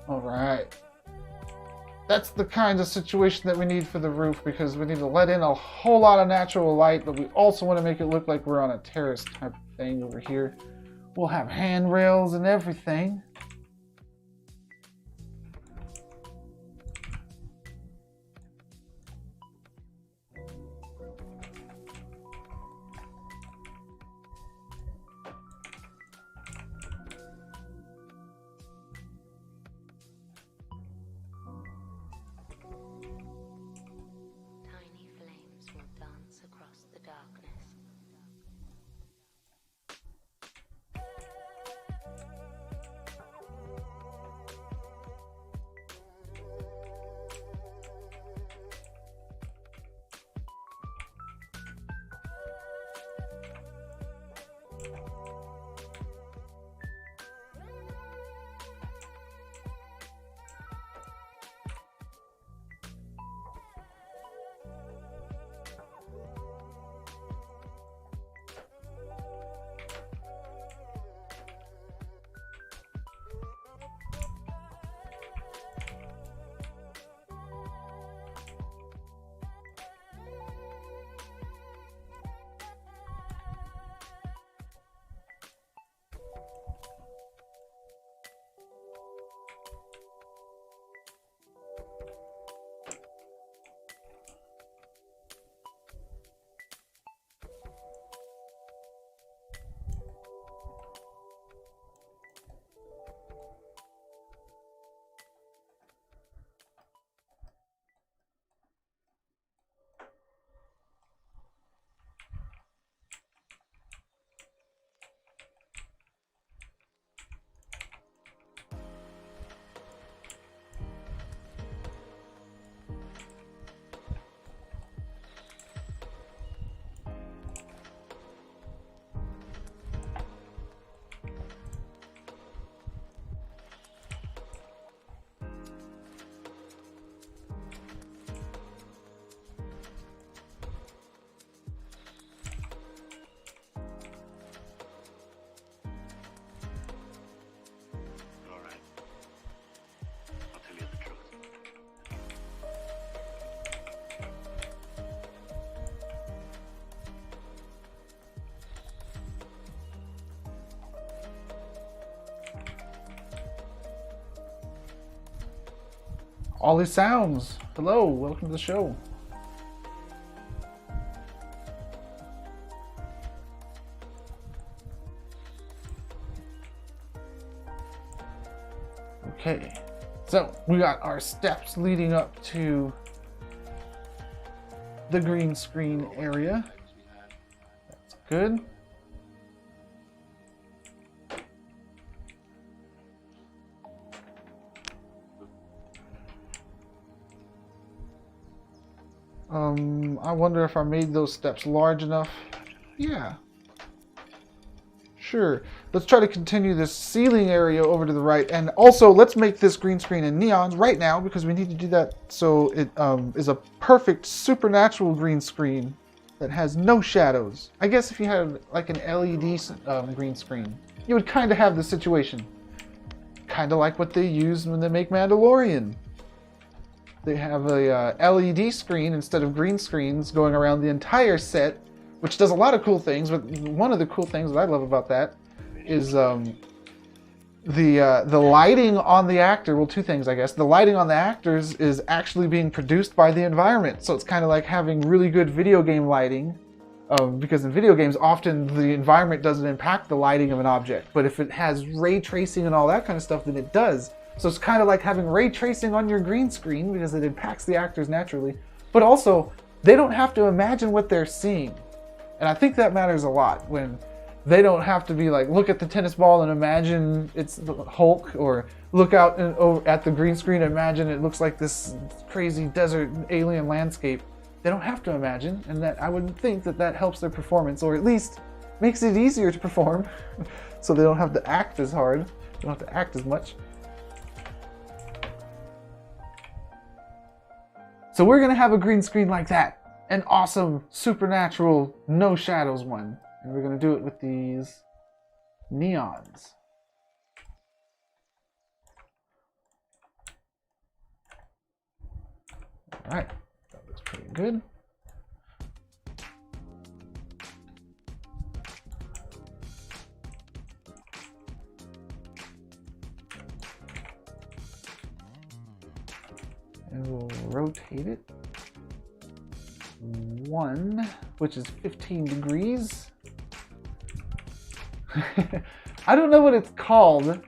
All right. That's the kind of situation that we need for the roof because we need to let in a whole lot of natural light, but we also want to make it look like we're on a terrace type of thing over here. We'll have handrails and everything. Ollie Sounds. Hello, welcome to the show. Okay, so we got our steps leading up to the green screen area. That's good. I wonder if I made those steps large enough. Yeah. Sure. Let's try to continue this ceiling area over to the right. And also, let's make this green screen in neons right now because we need to do that so it is a perfect supernatural green screen that has no shadows. I guess if you had like an LED green screen, you would kind of have the situation. Kind of like what they use when they make Mandalorian. They have a LED screen instead of green screens going around the entire set, which does a lot of cool things. But one of the cool things that I love about that is the lighting on the actor. Well, two things, I guess. The lighting on the actors is actually being produced by the environment, so it's kind of like having really good video game lighting. Because in video games, often the environment doesn't impact the lighting of an object, but if it has ray tracing and all that kind of stuff, then it does. So it's kind of like having ray tracing on your green screen because it impacts the actors naturally. But also, they don't have to imagine what they're seeing. And I think that matters a lot when they don't have to be like, look at the tennis ball and imagine it's the Hulk, or look out at the green screen and imagine it looks like this crazy desert alien landscape. They don't have to imagine, and that I would think that that helps their performance, or at least makes it easier to perform so they don't have to act as hard, they don't have to act as much. So we're gonna have a green screen like that, an awesome, supernatural, no shadows one. And we're gonna do it with these neons. All right, that looks pretty good. And we'll rotate it 1, which is 15 degrees. I don't know what it's called.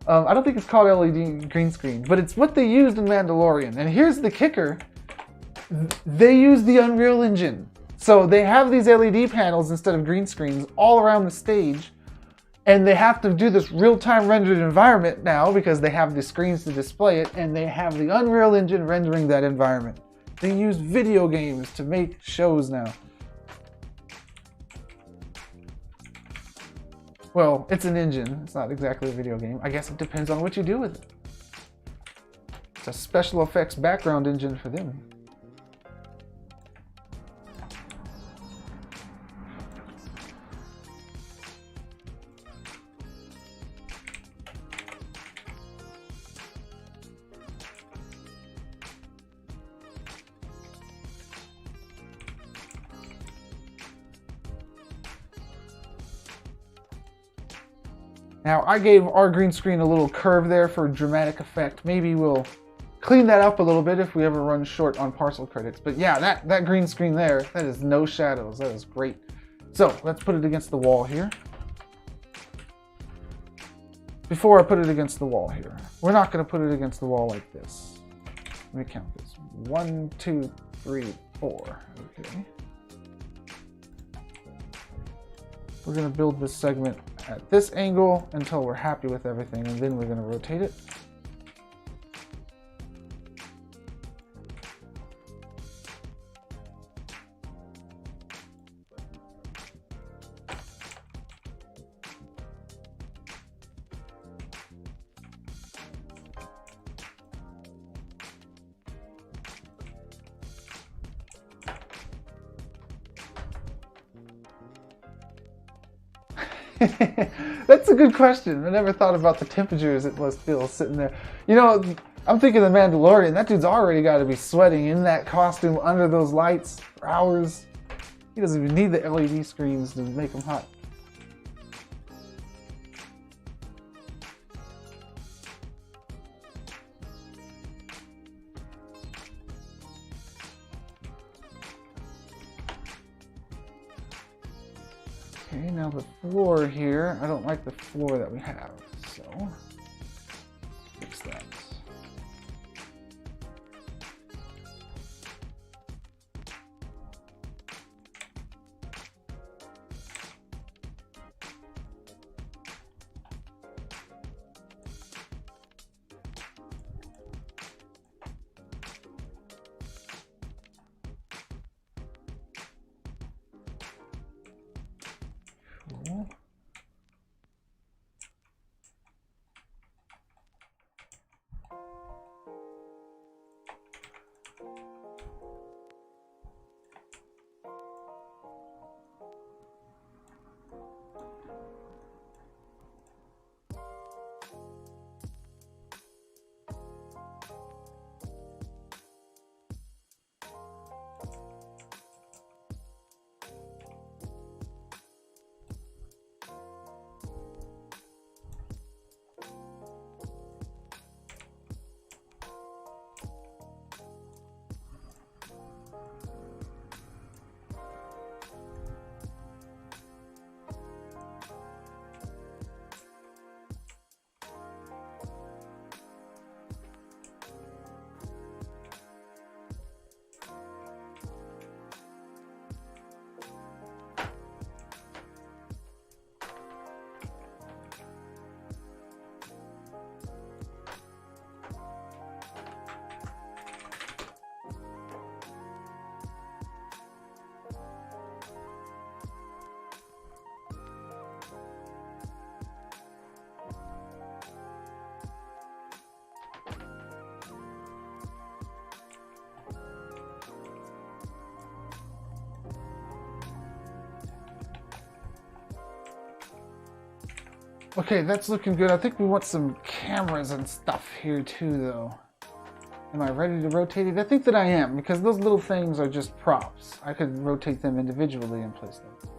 I don't think it's called LED green screen, but it's what they used in Mandalorian. And here's the kicker. They use the Unreal Engine. So they have these LED panels instead of green screens all around the stage. And they have to do this real-time rendered environment now because they have the screens to display it, and they have the Unreal Engine rendering that environment. They use video games to make shows now. Well, it's an engine. It's not exactly a video game. I guess it depends on what you do with it. It's a special effects background engine for them. Now, I gave our green screen a little curve there for dramatic effect. Maybe we'll clean that up a little bit if we ever run short on parcel credits. But yeah, that green screen there, that is no shadows. That is great. So let's put it against the wall here. Before I put it against the wall here, we're not going to put it against the wall like this. Let me count this. 1, 2, 3, 4. Okay. We're going to build this segment at this angle until we're happy with everything, and then we're going to rotate it. That's a good question. I never thought about the temperatures it must feel sitting there. You know, I'm thinking of Mandalorian. That dude's already got to be sweating in that costume under those lights for hours. He doesn't even need the LED screens to make him hot. Okay, now the floor here. I don't like the floor that we have, so fix that. Cool. Okay, that's looking good. I think we want some cameras and stuff here too, though. Am I ready to rotate it? I think that I am, because those little things are just props. I could rotate them individually and place them.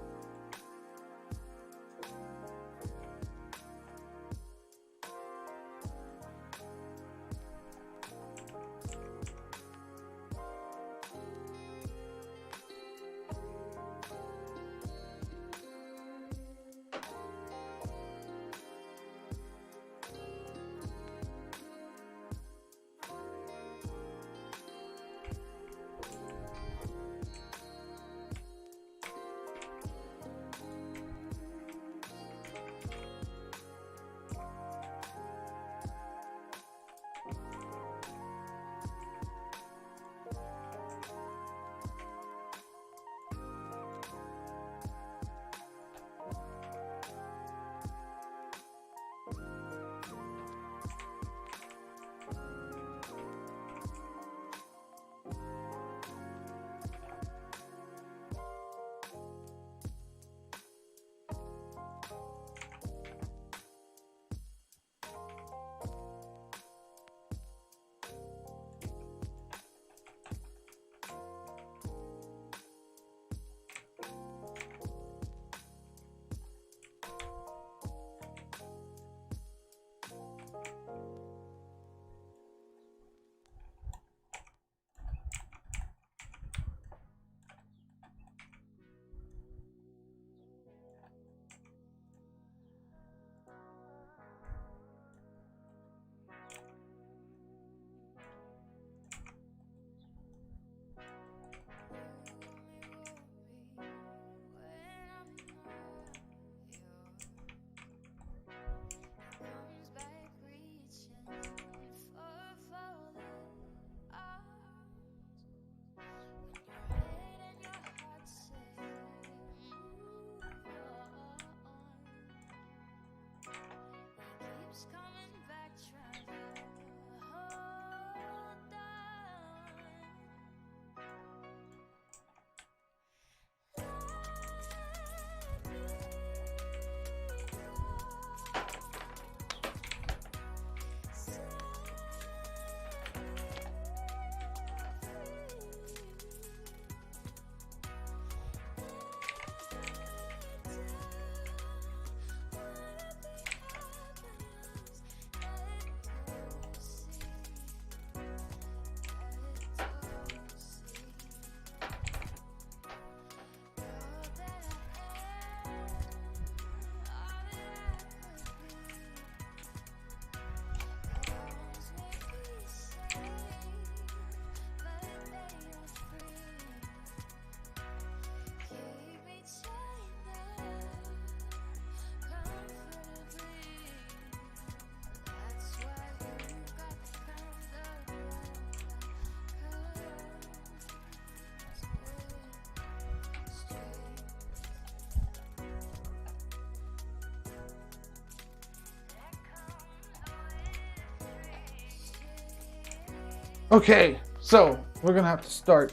Okay, so we're gonna have to start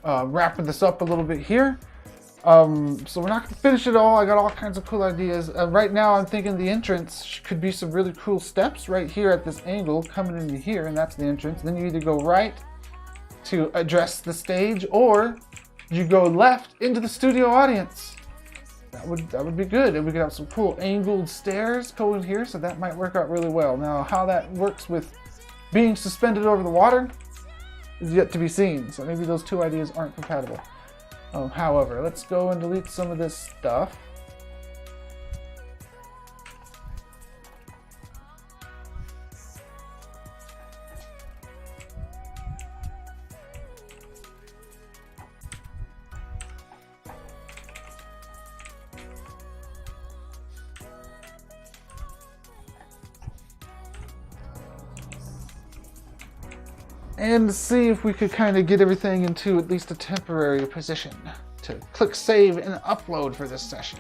wrapping this up a little bit here. So we're not gonna finish it all. I got all kinds of cool ideas. Right now I'm thinking the entrance could be some really cool steps right here at this angle coming into here, and that's the entrance. Then you either go right to address the stage, or you go left into the studio audience. That would be good, and we could have some cool angled stairs going here, so that might work out really well. Now, how that works with being suspended over the water is yet to be seen, so maybe those two ideas aren't compatible. However, let's go and delete some of this stuff. And see if we could kind of get everything into at least a temporary position to click save and upload for this session.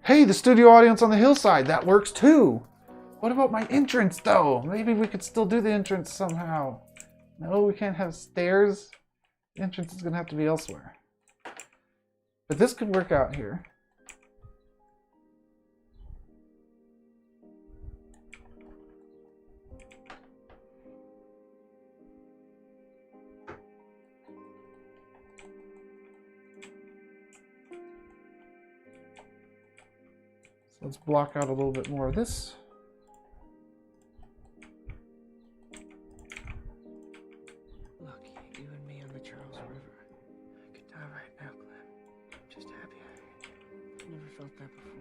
Hey, the studio audience on the hillside, that works too. What about my entrance though? Maybe we could still do the entrance somehow. No, we can't have stairs. The entrance is gonna have to be elsewhere. But this could work out here. Let's block out a little bit more of this. Look, you and me on the Charles River. I could die right now, Glenn. I'm just happy I never felt that before.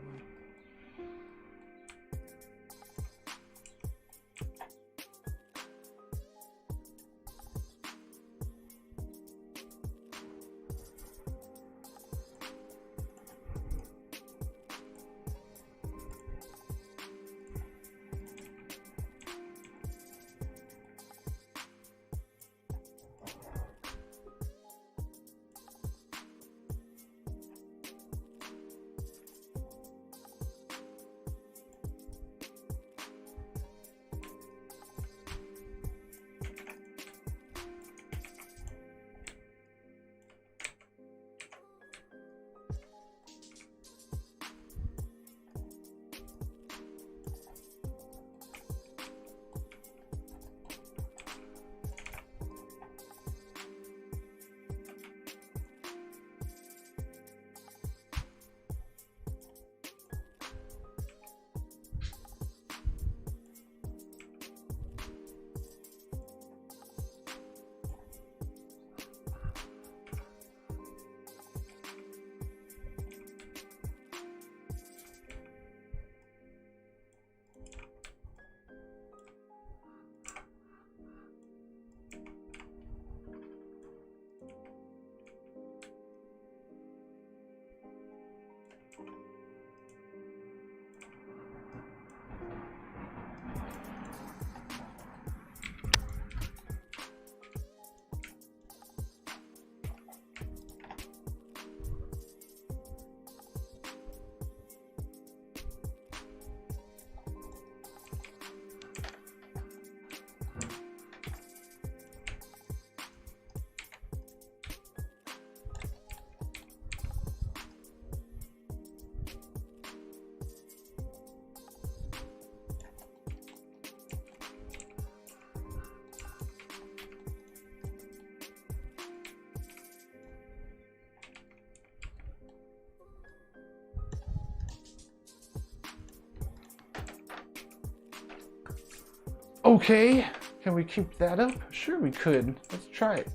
Okay, can we keep that up? Sure we could. Let's try it.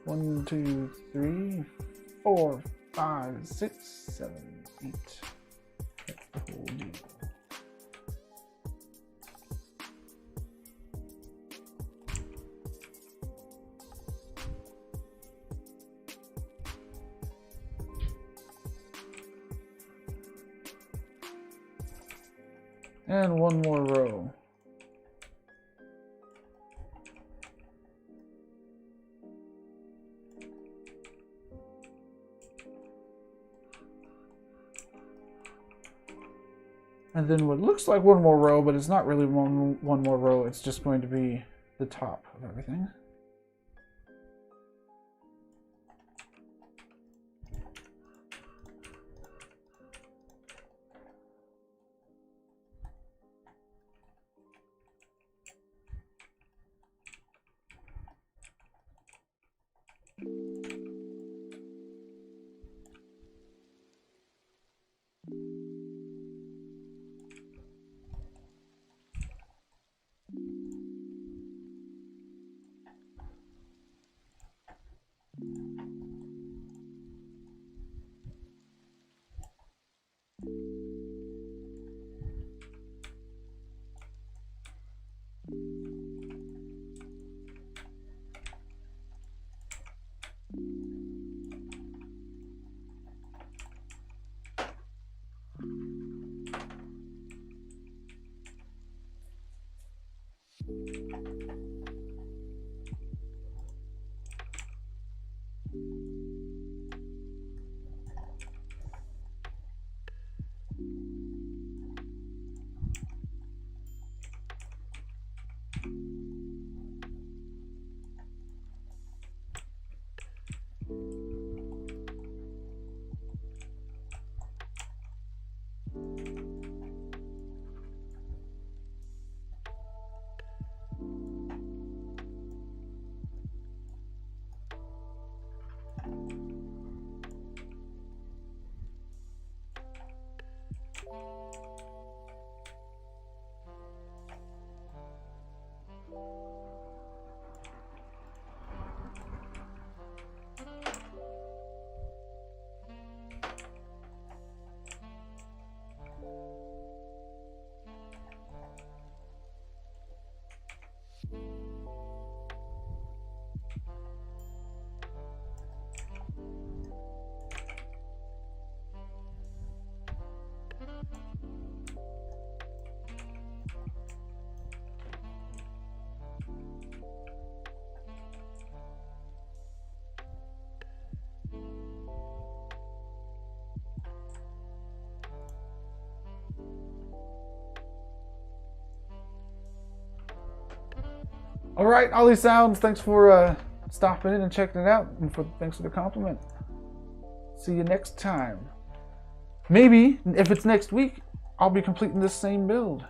1, 2, 3, 4, 5, 6, 7, 8. That's the whole deal. And one more row. And then what looks like one more row, but it's not really one more row. It's just going to be the top of everything. All right, Ollie Sounds, thanks for stopping in and checking it out, and thanks for the compliment. See you next time. Maybe, if it's next week, I'll be completing this same build.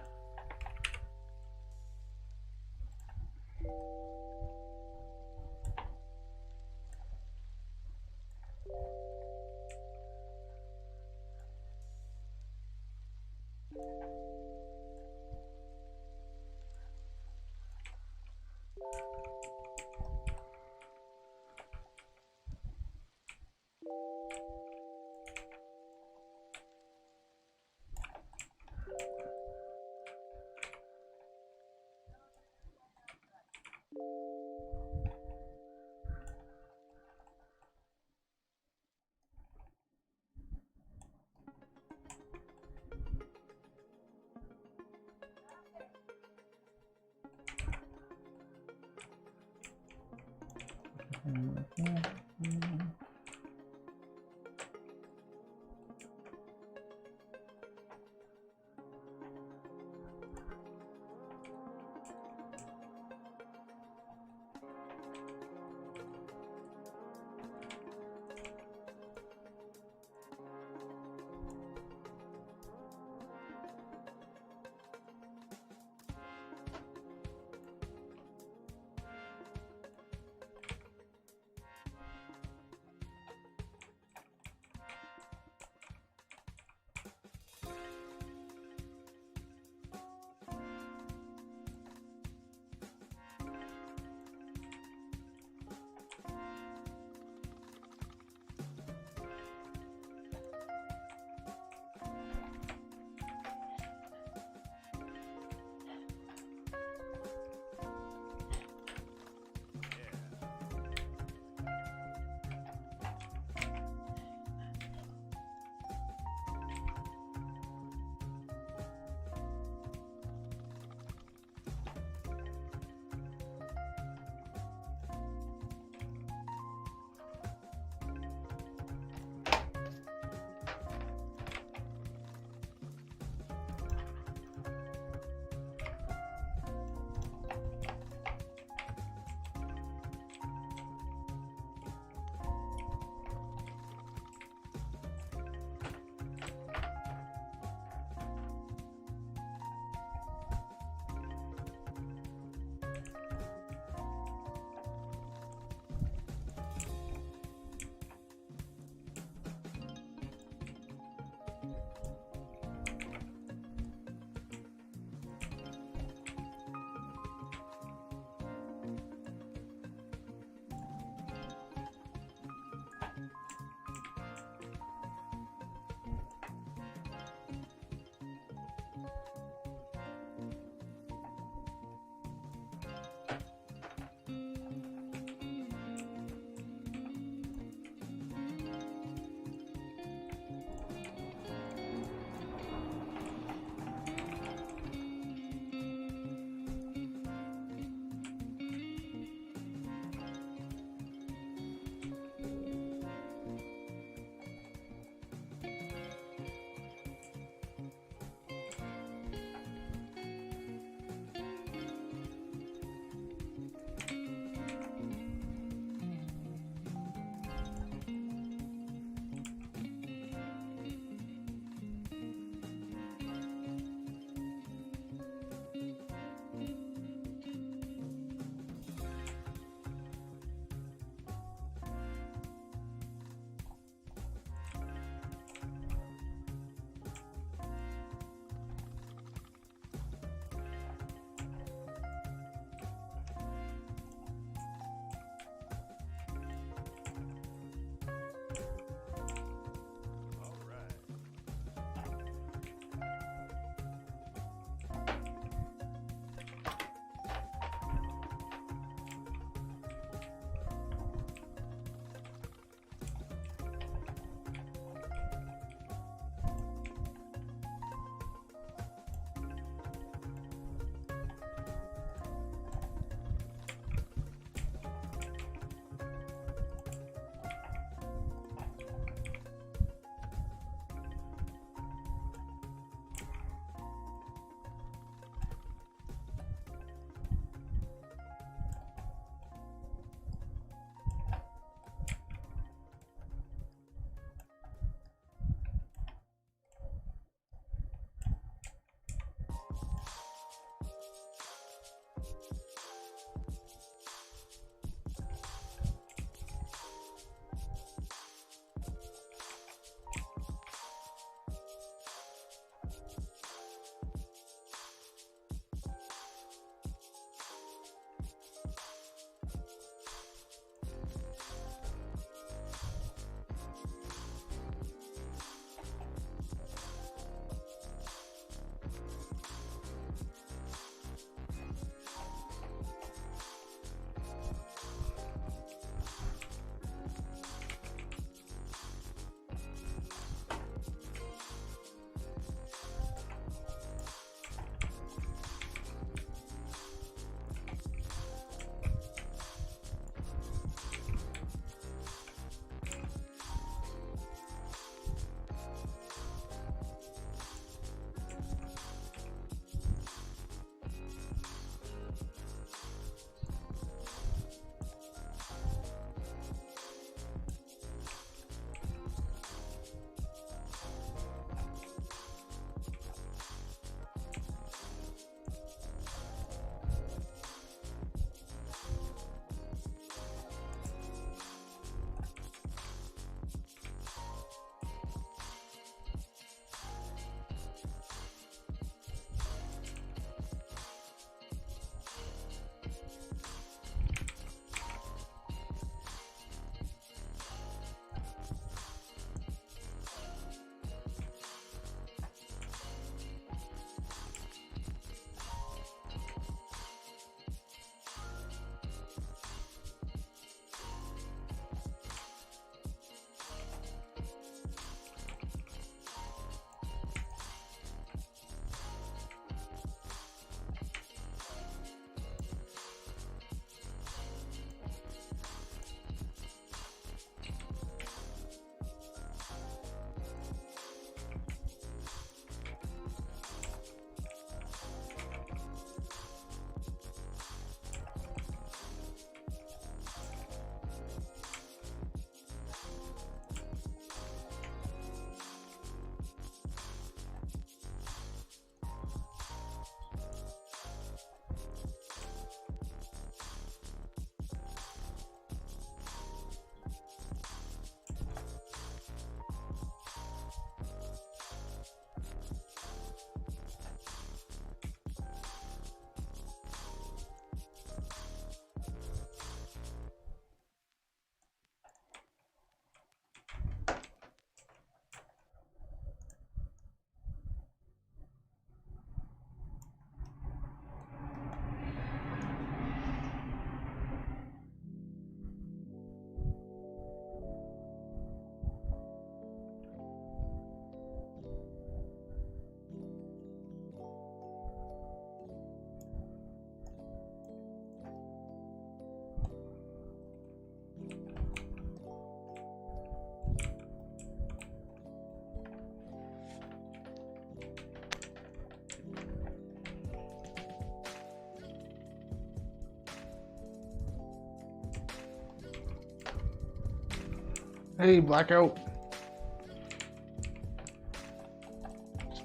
Hey, Blackout.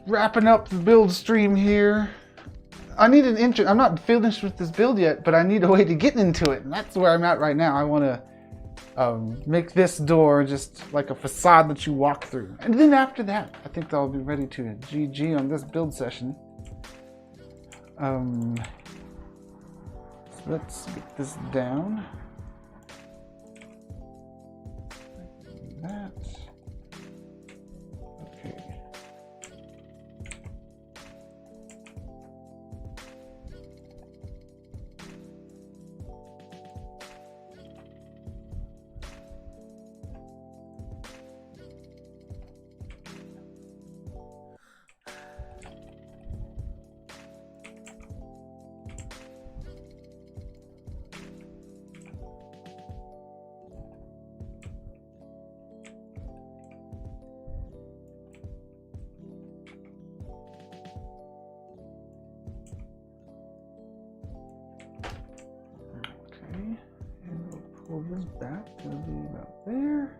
Wrapping up the build stream here. I need an intro. I'm not finished with this build yet, but I need a way to get into it, and that's where I'm at right now. I want to make this door just like a facade that you walk through, and then after that, I think I'll be ready to GG on this build session. So let's get this down. That. Okay. Pull this back, it'll be about there.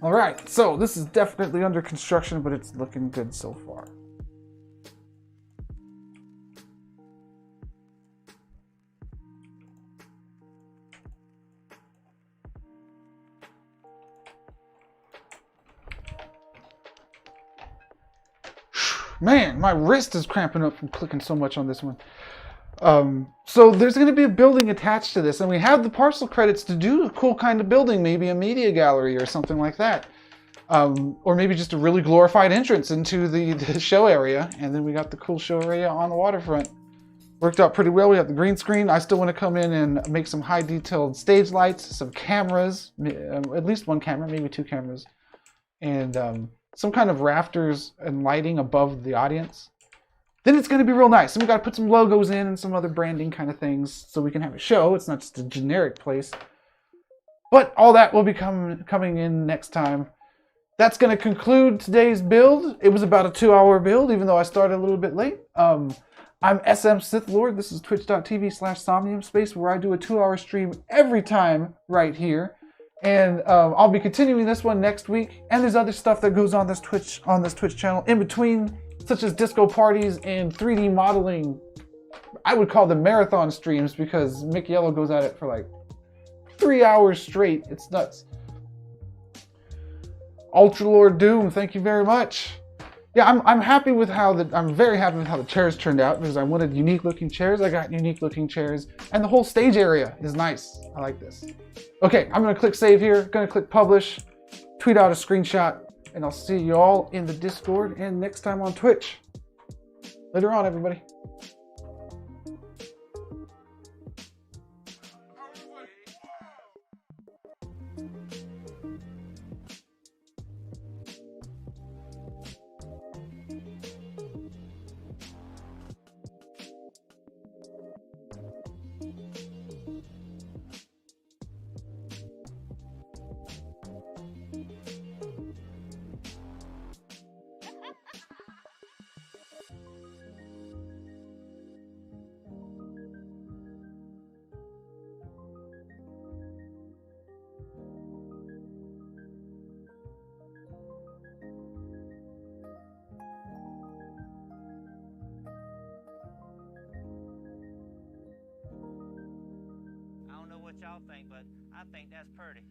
All right, so this is definitely under construction, but it's looking good so far. Man, my wrist is cramping up from clicking so much on this one. So there's going to be a building attached to this, and we have the parcel credits to do a cool kind of building, maybe a media gallery or something like that. Or maybe just a really glorified entrance into the show area. And then we got the cool show area on the waterfront. Worked out pretty well. We have the green screen. I still want to come in and make some high detailed stage lights, some cameras, at least one camera, maybe two cameras, and some kind of rafters and lighting above the audience. Then it's going to be real nice. And we got to put some logos in and some other branding kind of things so we can have a show. It's not just a generic place. But all that will be coming in next time. That's going to conclude today's build. It was about a 2-hour build, even though I started a little bit late. I'm SM Sith Lord. This is twitch.tv/Somnium Space, where I do a 2-hour stream every time right here. And I'll be continuing this one next week. And there's other stuff that goes on this Twitch channel in between, such as disco parties and 3D modeling. I would call them marathon streams because Mick Yellow goes at it for like 3 hours straight. It's nuts. Ultra Lord Doom, thank you very much. Yeah, I'm happy with I'm very happy with how the chairs turned out because I wanted unique looking chairs. I got unique looking chairs, and the whole stage area is nice. I like this. Okay, I'm gonna click save here, gonna click publish, tweet out a screenshot, and I'll see you all in the Discord and next time on Twitch. Later on, everybody. I don't know what y'all think, but I think that's pretty.